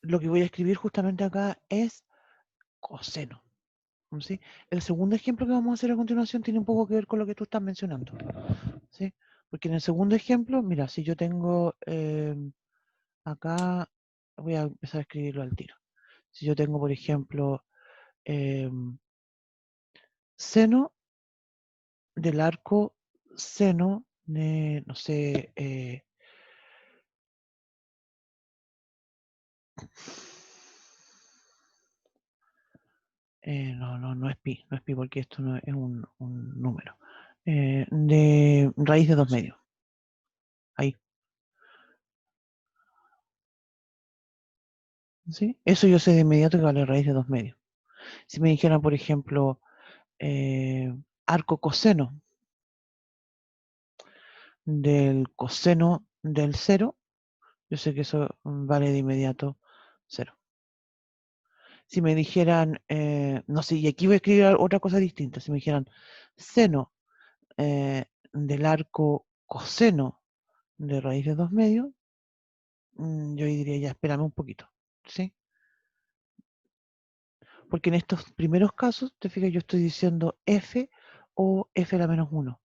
lo que voy a escribir justamente acá es coseno. ¿Sí? El segundo ejemplo que vamos a hacer a continuación tiene un poco que ver con lo que tú estás mencionando. ¿Sí? Porque en el segundo ejemplo, mira, si yo tengo acá, voy a empezar a escribirlo al tiro. Si yo tengo, por ejemplo, seno del arco seno de, no sé, no es pi, no es pi porque esto no es un número. De raíz de 2 medios. Ahí. ¿Sí? Eso yo sé de inmediato que vale raíz de 2 medios. Si me dijeran, por ejemplo, arco coseno del coseno del cero, yo sé que eso vale de inmediato cero. Si me dijeran, no sé, y aquí voy a escribir otra cosa distinta. Si me dijeran seno del arco coseno de raíz de 2 medios, yo diría ya, espérame un poquito, ¿sí? Porque en estos primeros casos, te fijas, yo estoy diciendo f o f a la menos 1.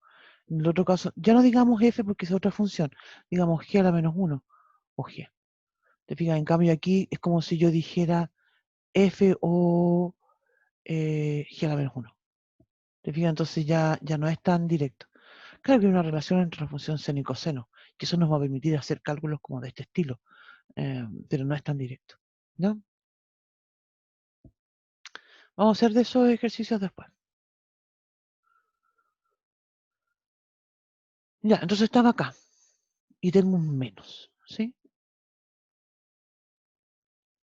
En el otro caso, ya no digamos f porque es otra función, digamos g a la menos 1 o g. Te fijas, en cambio aquí es como si yo dijera f o g a la menos 1. Te fijas, entonces ya no es tan directo. Claro que hay una relación entre la función seno y coseno, que eso nos va a permitir hacer cálculos como de este estilo, pero no es tan directo. ¿No? Vamos a hacer de esos ejercicios después. Ya, entonces estaba acá y tengo un menos, ¿sí?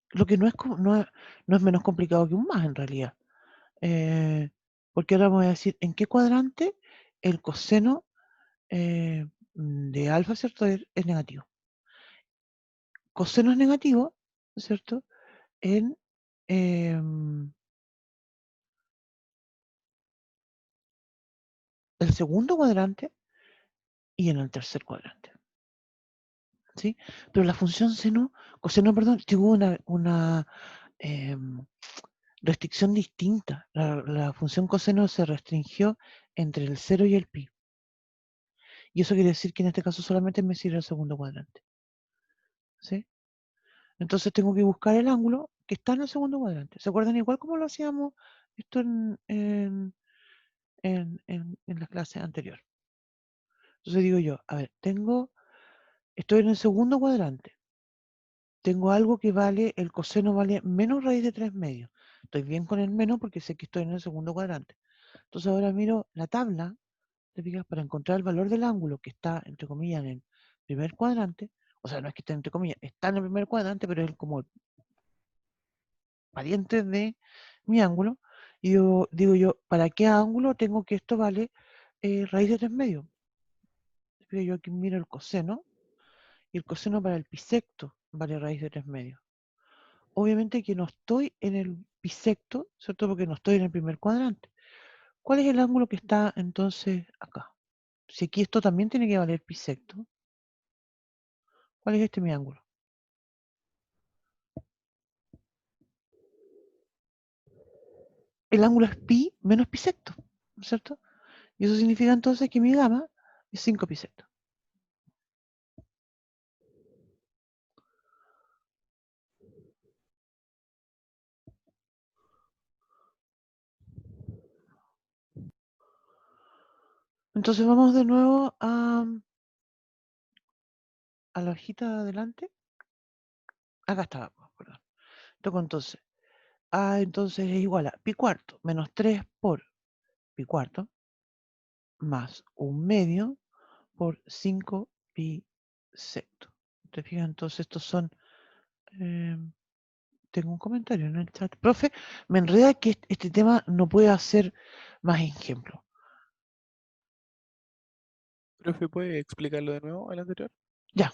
Lo que no es menos complicado que un más en realidad. Porque ahora voy a decir en qué cuadrante el coseno de alfa, ¿cierto? Es negativo. Coseno es negativo, ¿cierto? En el segundo cuadrante y en el tercer cuadrante. ¿Sí? Pero la función coseno, perdón, tuvo una restricción distinta. La función coseno se restringió entre el 0 y el pi. Y eso quiere decir que en este caso solamente me sirve el segundo cuadrante. ¿Sí? Entonces tengo que buscar el ángulo que está en el segundo cuadrante. ¿Se acuerdan igual como lo hacíamos esto en la clase anterior? Entonces digo yo, a ver, estoy en el segundo cuadrante. Tengo algo que vale, el coseno vale menos raíz de 3 medios. Estoy bien con el menos porque sé que estoy en el segundo cuadrante. Entonces ahora miro la tabla, te fijas, para encontrar el valor del ángulo que está, entre comillas, en el primer cuadrante. O sea, no es que esté entre comillas, está en el primer cuadrante, pero es como el pariente de mi ángulo. Y digo yo, ¿para qué ángulo tengo que esto vale raíz de 3 medios? Te fijas, yo aquí miro el coseno, y el coseno para el bisecto vale raíz de 3 medios. Obviamente que no estoy en el bisecto, ¿cierto? Porque no estoy en el primer cuadrante. ¿Cuál es el ángulo que está entonces acá? Si aquí esto también tiene que valer bisecto, ¿cuál es mi ángulo? El ángulo es pi menos bisecto, ¿cierto? Y eso significa entonces que mi gamma es 5 bisecto. Entonces vamos de nuevo a la hojita de adelante. Acá está, perdón. Entonces, entonces es igual a pi cuarto menos 3 por pi cuarto más 1/2 por 5 pi sexto. ¿Te fijas? Entonces estos son... tengo un comentario en el chat. Profe, me enreda que este tema no puede hacer más ejemplos. Profe, ¿puede explicarlo de nuevo, el anterior? Ya,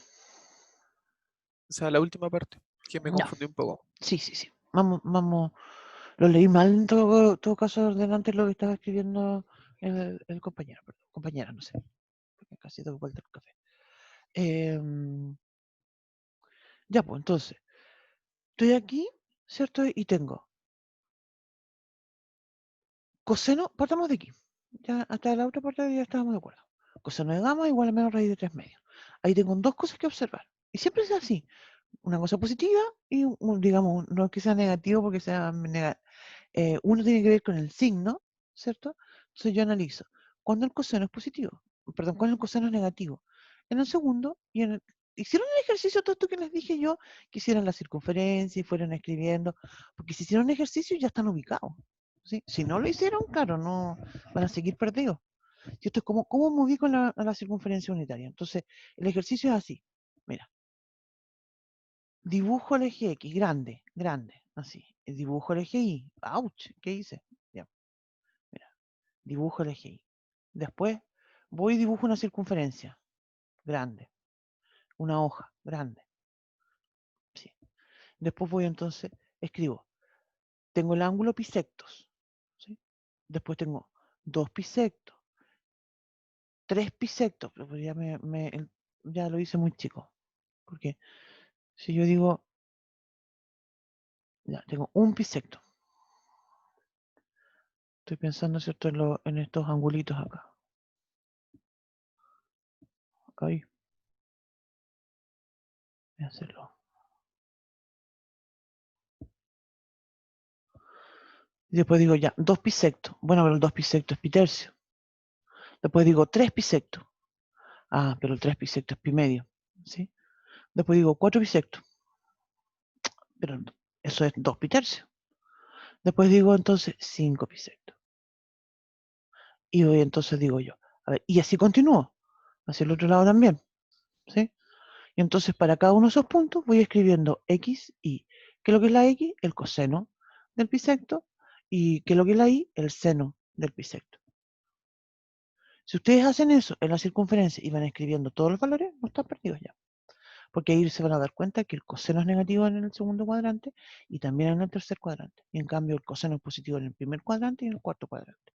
O sea, la última parte, que me ya. confundí un poco. Sí. Vamos. Lo leí mal en todo caso delante de lo que estaba escribiendo el compañero, perdón. Compañera, no sé. Porque casi doy vuelta el café. Ya, pues entonces, estoy aquí, ¿cierto? Y tengo coseno, partamos de aquí. Ya hasta la otra parte ya estábamos de acuerdo. Coseno de gamma igual a menos raíz de 3 medios. Ahí tengo dos cosas que observar. Y siempre es así. Una cosa positiva y, digamos, no es que sea negativo porque sea uno tiene que ver con el signo, ¿cierto? Entonces yo analizo. Cuando el coseno es positivo, perdón, cuando el coseno es negativo. En el segundo, hicieron el ejercicio todo esto que les dije yo, que hicieran la circunferencia y fueran escribiendo, porque si hicieron ejercicio ya están ubicados. ¿Sí? Si no lo hicieron, claro, no van a seguir perdidos. Y esto es como, ¿cómo me ubico a la circunferencia unitaria? Entonces, el ejercicio es así. Mira, dibujo el eje X, grande, así. Y dibujo el eje Y. ¡Auch! ¿Qué hice? Ya, mira, dibujo el eje Y. Después voy y dibujo una circunferencia, grande. Una hoja, grande. Sí. Después voy entonces, escribo tengo el ángulo bisectos, ¿sí? Después tengo 2 bisectos, 3 bisectos, pero pues ya lo hice muy chico, porque si yo digo, ya tengo un bisecto, estoy pensando, ¿cierto?, en estos angulitos acá. Ahí, voy a hacerlo. Y después digo ya, 2 bisectos. Bueno, pero el 2 bisectos es pi tercio. Después digo 3 bisectos. Ah, pero el 3 bisectos es pi medio. ¿Sí? Después digo 4 bisectos. Pero eso es 2 pi tercio. Después digo entonces 5 bisectos. Y hoy entonces digo yo, a ver, y así continúo. Hacia el otro lado también. ¿Sí? Y entonces para cada uno de esos puntos voy escribiendo x, y. ¿Qué es lo que es la x? El coseno del bisecto. ¿Y qué es lo que es la y? El seno del bisecto. Si ustedes hacen eso en la circunferencia y van escribiendo todos los valores, no están perdidos ya. Porque ahí se van a dar cuenta que el coseno es negativo en el segundo cuadrante y también en el tercer cuadrante. Y en cambio el coseno es positivo en el primer cuadrante y en el cuarto cuadrante.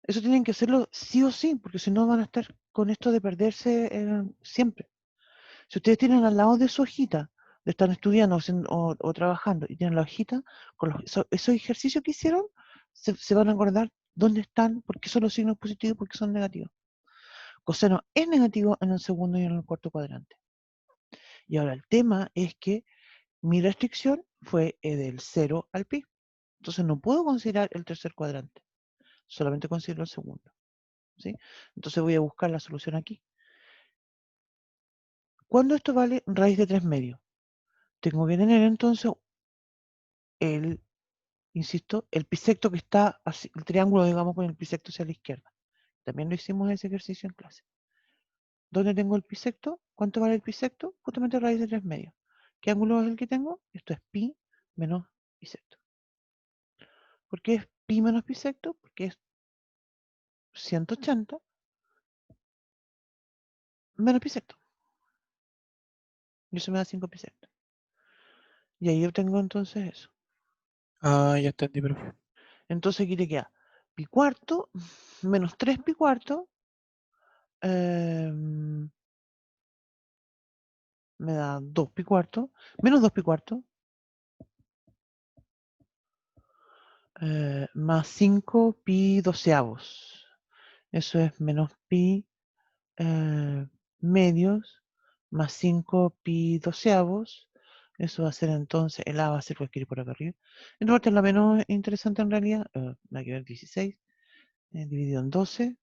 Eso tienen que hacerlo sí o sí, porque si no van a estar con esto de perderse siempre. Si ustedes tienen al lado de su hojita, de estar estudiando o trabajando, y tienen la hojita, con esos ejercicios que hicieron, se van a acordar dónde están, por qué son los signos positivos y por qué son negativos. Coseno es negativo en el segundo y en el cuarto cuadrante. Y ahora el tema es que mi restricción fue del 0 al pi. Entonces no puedo considerar el tercer cuadrante, solamente considero el segundo. ¿Sí? Entonces voy a buscar la solución aquí. ¿Cuándo esto vale raíz de 3 medios? Tengo que tener entonces insisto, el bisecto que está, así, el triángulo, digamos, con el bisecto hacia la izquierda. También lo hicimos ese ejercicio en clase. ¿Dónde tengo el bisecto? ¿Cuánto vale el bisecto? Justamente raíz de 3 medios. ¿Qué ángulo es el que tengo? Esto es pi menos bisecto. ¿Por qué es pi menos bisecto? Porque es 180 menos bisecto. Y eso me da 5 bisectos. Y ahí obtengo entonces eso. Ah, ya entendí, profe. Entonces aquí te queda pi cuarto menos 3 pi cuarto. Me da 2 pi cuarto. Menos 2 pi cuarto. Más 5 pi doceavos. Eso es menos pi medios más 5 pi doceavos. Eso va a ser entonces, el A va a ser, voy a escribir por acá arriba. En parte es la menos interesante en realidad. Hay que ver 16 dividido en 12.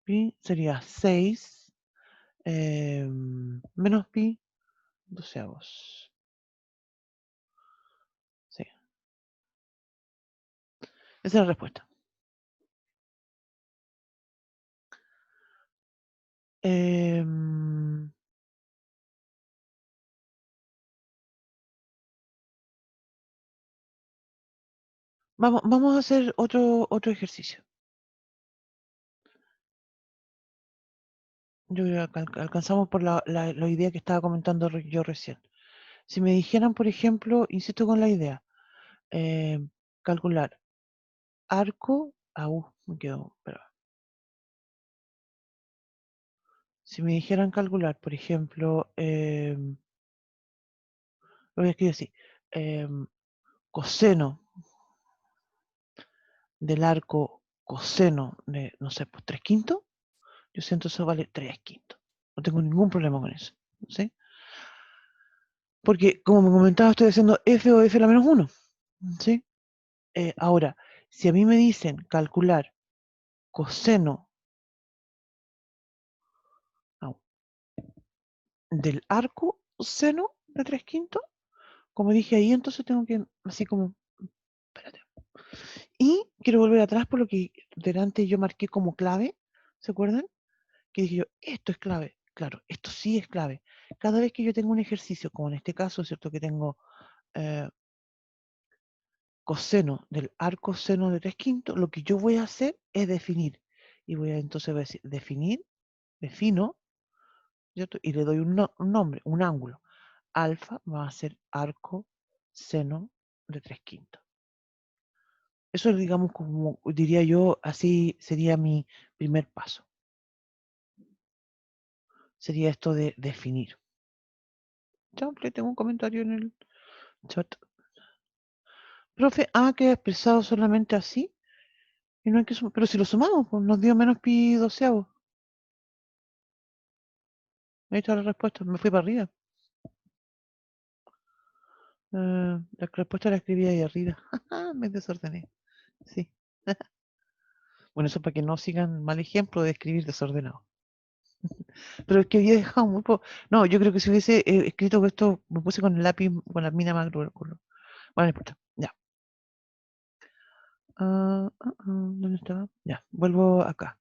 Pi sería 6 menos pi doceavos. Sí. Esa es la respuesta. Vamos a hacer otro ejercicio. Yo creo que alcanzamos por la idea que estaba comentando yo recién. Si me dijeran, por ejemplo, insisto con la idea, calcular arco, me quedo, pero si me dijeran calcular, por ejemplo, lo voy a escribir así, coseno del arco coseno de, no sé, pues 3 quintos, yo siento eso vale 3 quintos. No tengo ningún problema con eso, ¿sí? Porque, como me comentaba, estoy haciendo f o f a la menos 1, ¿sí? Ahora, si a mí me dicen calcular coseno del arco seno de 3 quintos, como dije ahí, entonces tengo que, así como, espérate. Y quiero volver atrás por lo que delante yo marqué como clave, ¿se acuerdan? Que dije yo, esto es clave. Claro, esto sí es clave. Cada vez que yo tengo un ejercicio, como en este caso, ¿cierto? Que tengo coseno del arco seno de 3 quintos, lo que yo voy a hacer es definir. Y entonces voy a decir, defino, ¿cierto? Y le doy un nombre, un ángulo. alfa va a ser arco seno de 3/5. Eso, digamos, como diría yo, así sería mi primer paso. Sería esto de definir. Ya, le tengo un comentario en el chat. Profe, queda expresado solamente así. Y no hay que pero si lo sumamos, pues nos dio menos pi doceavo. Ahí está la respuesta. Me fui para arriba. La respuesta la escribí ahí arriba. Me desordené. Sí. Bueno, eso para que no sigan mal ejemplo de escribir desordenado. Pero es que había dejado muy poco. No, yo creo que si hubiese escrito esto, me puse con el lápiz, con la mina macro. Bueno, no importa. Ya. ¿Dónde estaba? Ya, vuelvo acá.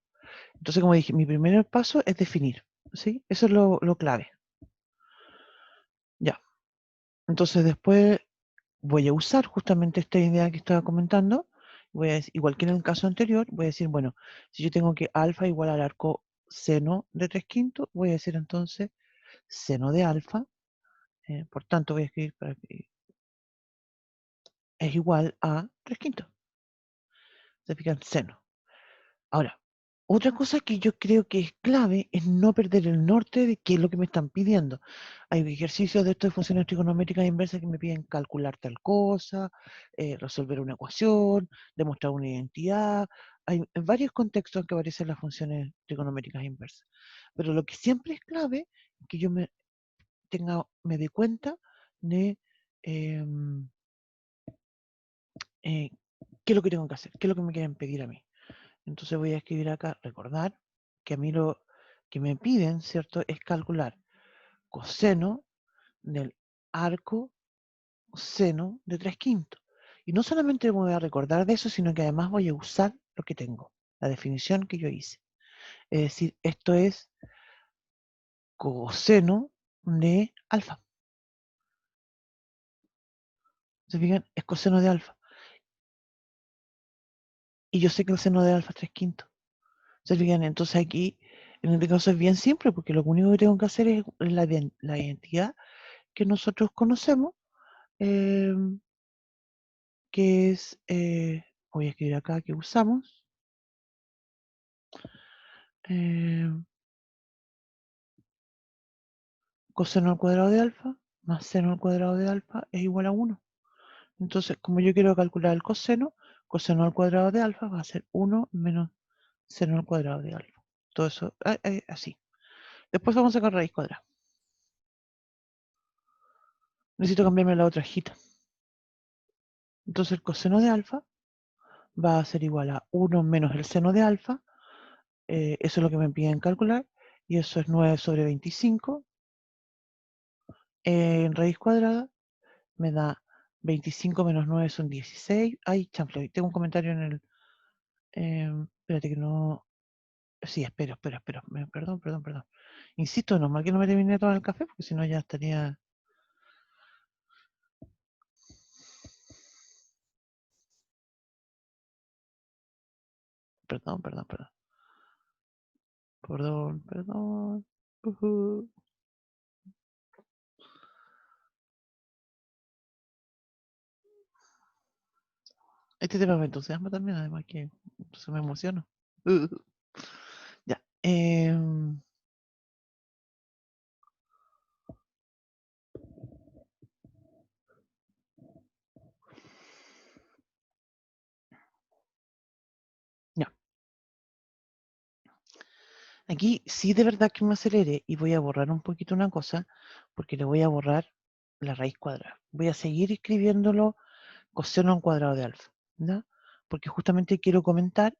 Entonces, como dije, mi primer paso es definir. ¿Sí? Eso es lo clave. Ya. Entonces, después voy a usar justamente esta idea que estaba comentando. Voy a decir, igual que en el caso anterior, voy a decir, bueno, si yo tengo que alfa igual al arco seno de 3/5, voy a decir entonces seno de alfa. Por tanto, voy a escribir para que es igual a 3/5. Se fijan, seno. Ahora, otra cosa que yo creo que es clave es no perder el norte de qué es lo que me están pidiendo. Hay ejercicios de estos de funciones trigonométricas inversas que me piden calcular tal cosa, resolver una ecuación, demostrar una identidad. Hay varios contextos en que aparecen las funciones trigonométricas inversas. Pero lo que siempre es clave es que yo me dé cuenta de em, qué es lo que tengo que hacer, qué es lo que me quieren pedir a mí. Entonces voy a escribir acá, recordar que a mí lo que me piden, ¿cierto? Es calcular coseno del arco seno de 3/5. Y no solamente me voy a recordar de eso, sino que además voy a usar lo que tengo, la definición que yo hice. Es decir, esto es coseno de alfa. ¿Se fijan? Es coseno de alfa. Y yo sé que el seno de alfa es 3/5. ¿Se fijan? Entonces aquí, en este caso es bien simple, porque lo único que tengo que hacer es la identidad que nosotros conocemos, que es, voy a escribir acá que usamos, eh, coseno al cuadrado de alfa más seno al cuadrado de alfa es igual a 1. Entonces, como yo quiero calcular el coseno, coseno al cuadrado de alfa va a ser 1 menos seno al cuadrado de alfa. Todo eso así. Después vamos a sacar raíz cuadrada. Necesito cambiarme la otra hojita. Entonces el coseno de alfa va a ser igual a 1 menos el seno de alfa. Eso es lo que me piden calcular. Y eso es 9 sobre 25. En raíz cuadrada me da 25 menos 9 son 16. Ay, chanfle, tengo un comentario en el... espérate que no... Sí, espero. Perdón. Insisto, normal que no me terminé de tomar el café, porque si no ya estaría... Perdón. Ujú. Este tema me entusiasma también, además que se me emociona. Ya. Ya. Aquí sí de verdad que me acelere y voy a borrar un poquito una cosa, porque le voy a borrar la raíz cuadrada. Voy a seguir escribiéndolo coseno al cuadrado de alfa, ¿no? Porque justamente quiero comentar,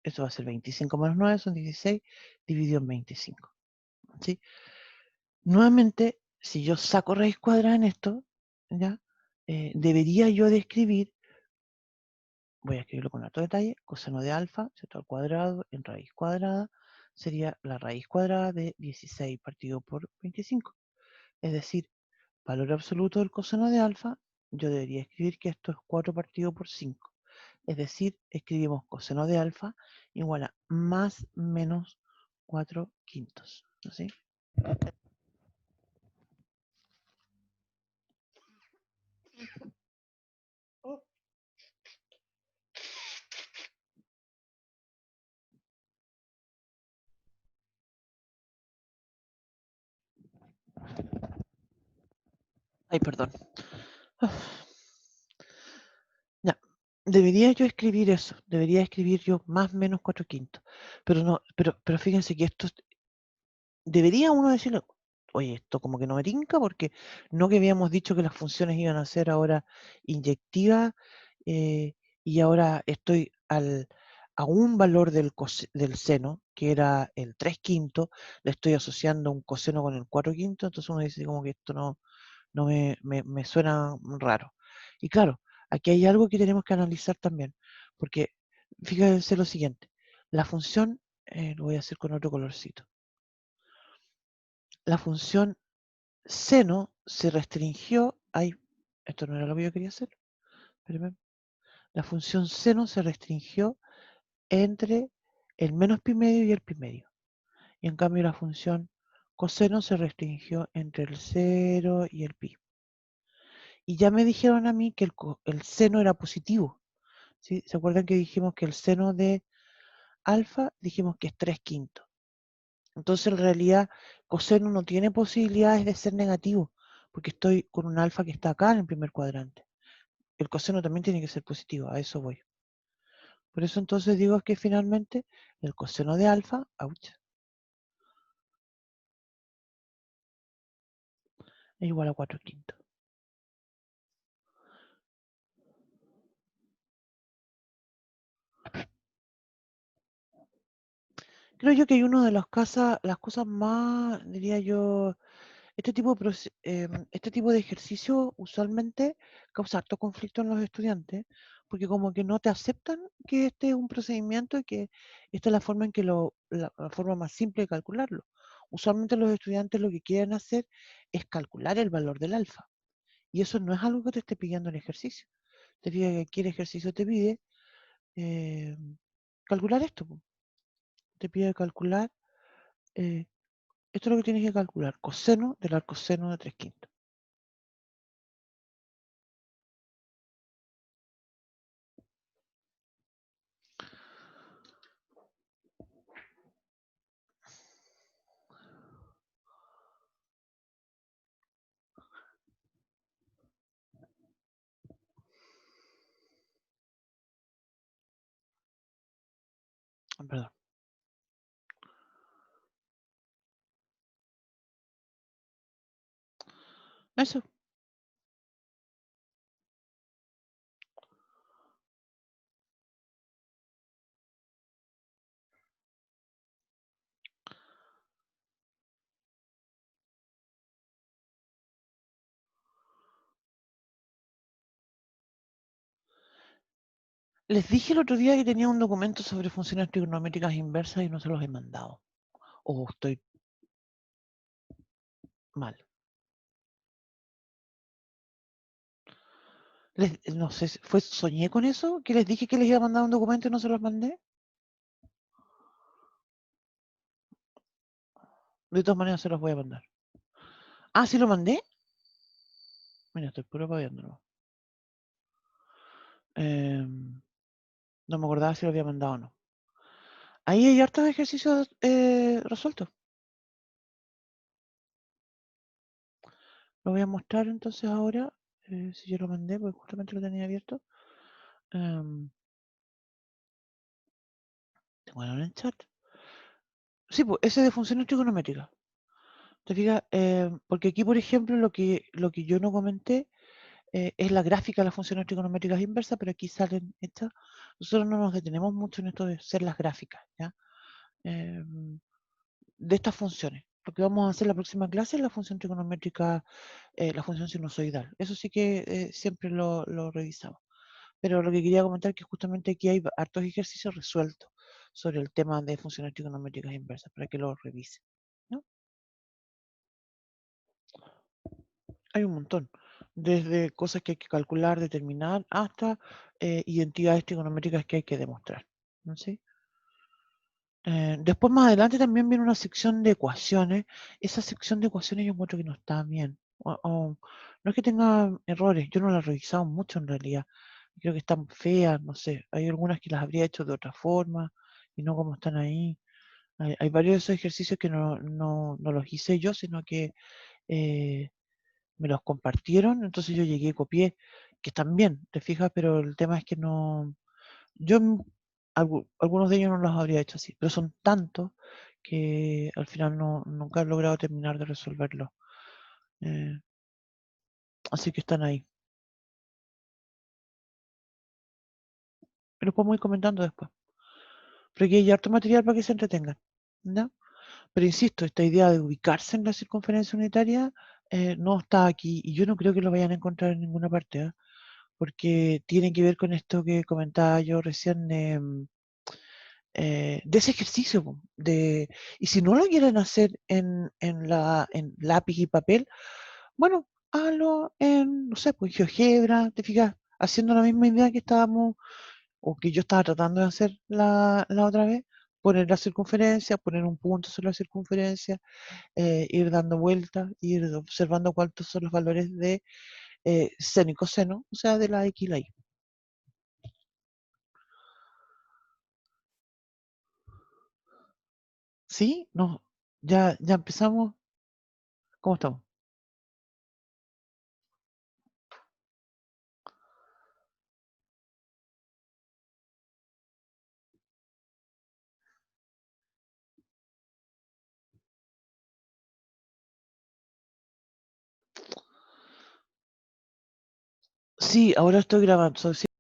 eso va a ser 25 menos 9, son 16, dividido en 25, ¿sí? Nuevamente, si yo saco raíz cuadrada en esto, ¿ya? Debería yo de escribir, voy a escribirlo con alto detalle, coseno de alfa, ¿cierto? Al cuadrado en raíz cuadrada, sería la raíz cuadrada de 16 partido por 25. Es decir, valor absoluto del coseno de alfa, yo debería escribir que esto es 4 partido por 5. Es decir, escribimos coseno de alfa igual a más menos 4/5. ¿Sí? Ay, perdón. Ya, debería yo escribir eso, debería escribir yo más o menos 4/5. Pero no, pero fíjense que esto debería uno decirle, oye, esto como que no me tinca, porque no que habíamos dicho que las funciones iban a ser ahora inyectivas, y ahora estoy a un valor del seno, que era el 3/5, le estoy asociando un coseno con el 4/5, entonces uno dice como que esto no me suena raro. Y claro, aquí hay algo que tenemos que analizar también, porque fíjense lo siguiente, la función, lo voy a hacer con otro colorcito, la función seno se restringió, ay, esto no era lo que yo quería hacer, espérenme. La función seno se restringió entre el menos pi medio y el pi medio. Y en cambio la función coseno se restringió entre el 0 y el pi. Y ya me dijeron a mí que el seno era positivo. ¿Sí? ¿Se acuerdan que dijimos que el seno de alfa, dijimos que es 3/5? Entonces en realidad coseno no tiene posibilidades de ser negativo, porque estoy con un alfa que está acá en el primer cuadrante. El coseno también tiene que ser positivo, a eso voy. Por eso entonces digo que finalmente el coseno de alfa, ouch, es igual a 4/5. Creo yo que hay una de las cosas más, diría yo, este tipo de ejercicio usualmente causa harto conflicto en los estudiantes, porque como que no te aceptan que este es un procedimiento y que esta es la forma en que la forma más simple de calcularlo. Usualmente los estudiantes lo que quieren hacer es calcular el valor del alfa. Y eso no es algo que te esté pidiendo el ejercicio. Te pide que aquí el ejercicio te pide eh, calcular esto, po. Te pide calcular, eh, esto es lo que tienes que calcular, coseno del arcoseno de 3/5. Perdón. Eso. Les dije el otro día que tenía un documento sobre funciones trigonométricas inversas y no se los he mandado. O estoy mal. No sé, soñé con eso, que les dije que les iba a mandar un documento y no se los mandé. De todas maneras se los voy a mandar. Ah, ¿sí lo mandé? Mira, estoy puro paviándolo. No me acordaba si lo había mandado o no. Ahí hay hartos ejercicios resueltos. Lo voy a mostrar entonces ahora, si yo lo mandé, porque justamente lo tenía abierto. Tengo en el chat. Sí, pues ese de funciones trigonométricas. ¿Te fijas? Porque aquí, por ejemplo, lo que yo no comenté es la gráfica de las funciones trigonométricas inversas, pero aquí salen estas. Nosotros no nos detenemos mucho en esto de ser las gráficas, ¿ya? De estas funciones. Lo que vamos a hacer la próxima clase es la función trigonométrica, la función sinusoidal. Eso sí que siempre lo revisamos. Pero lo que quería comentar es que justamente aquí hay hartos ejercicios resueltos sobre el tema de funciones trigonométricas inversas, para que lo revisen, ¿no? Hay un montón, desde cosas que hay que calcular, determinar, hasta identidades trigonométricas que hay que demostrar, ¿no? ¿Sí? Después más adelante también viene una sección de ecuaciones. Esa sección de ecuaciones yo encuentro que no está bien. No es que tenga errores, yo no las he revisado mucho en realidad. Creo que están feas, no sé. Hay algunas que las habría hecho de otra forma y no como están ahí. Hay varios de esos ejercicios que no los hice yo, sino que me los compartieron, entonces yo llegué y copié, que están bien, te fijas, pero el tema es que no, yo algunos de ellos no los habría hecho así, pero son tantos que al final nunca he logrado terminar de resolverlo. Así que están ahí. Pero podemos ir comentando después. Pero aquí hay harto material para que se entretengan. ¿No? Pero insisto, esta idea de ubicarse en la circunferencia unitaria no está aquí y yo no creo que lo vayan a encontrar en ninguna parte, ¿ah? Porque tiene que ver con esto que comentaba yo recién de ese ejercicio. Y si no lo quieren hacer en lápiz y papel, bueno, háganlo en, no sé, pues GeoGebra, te fijas, haciendo la misma idea que estábamos o que yo estaba tratando de hacer la otra vez, poner la circunferencia, poner un punto sobre la circunferencia, ir dando vueltas, ir observando cuántos son los valores de seno y coseno, o sea, de la X y la Y. ¿Sí? No, ya empezamos. ¿Cómo estamos? Sí, ahora estoy grabando.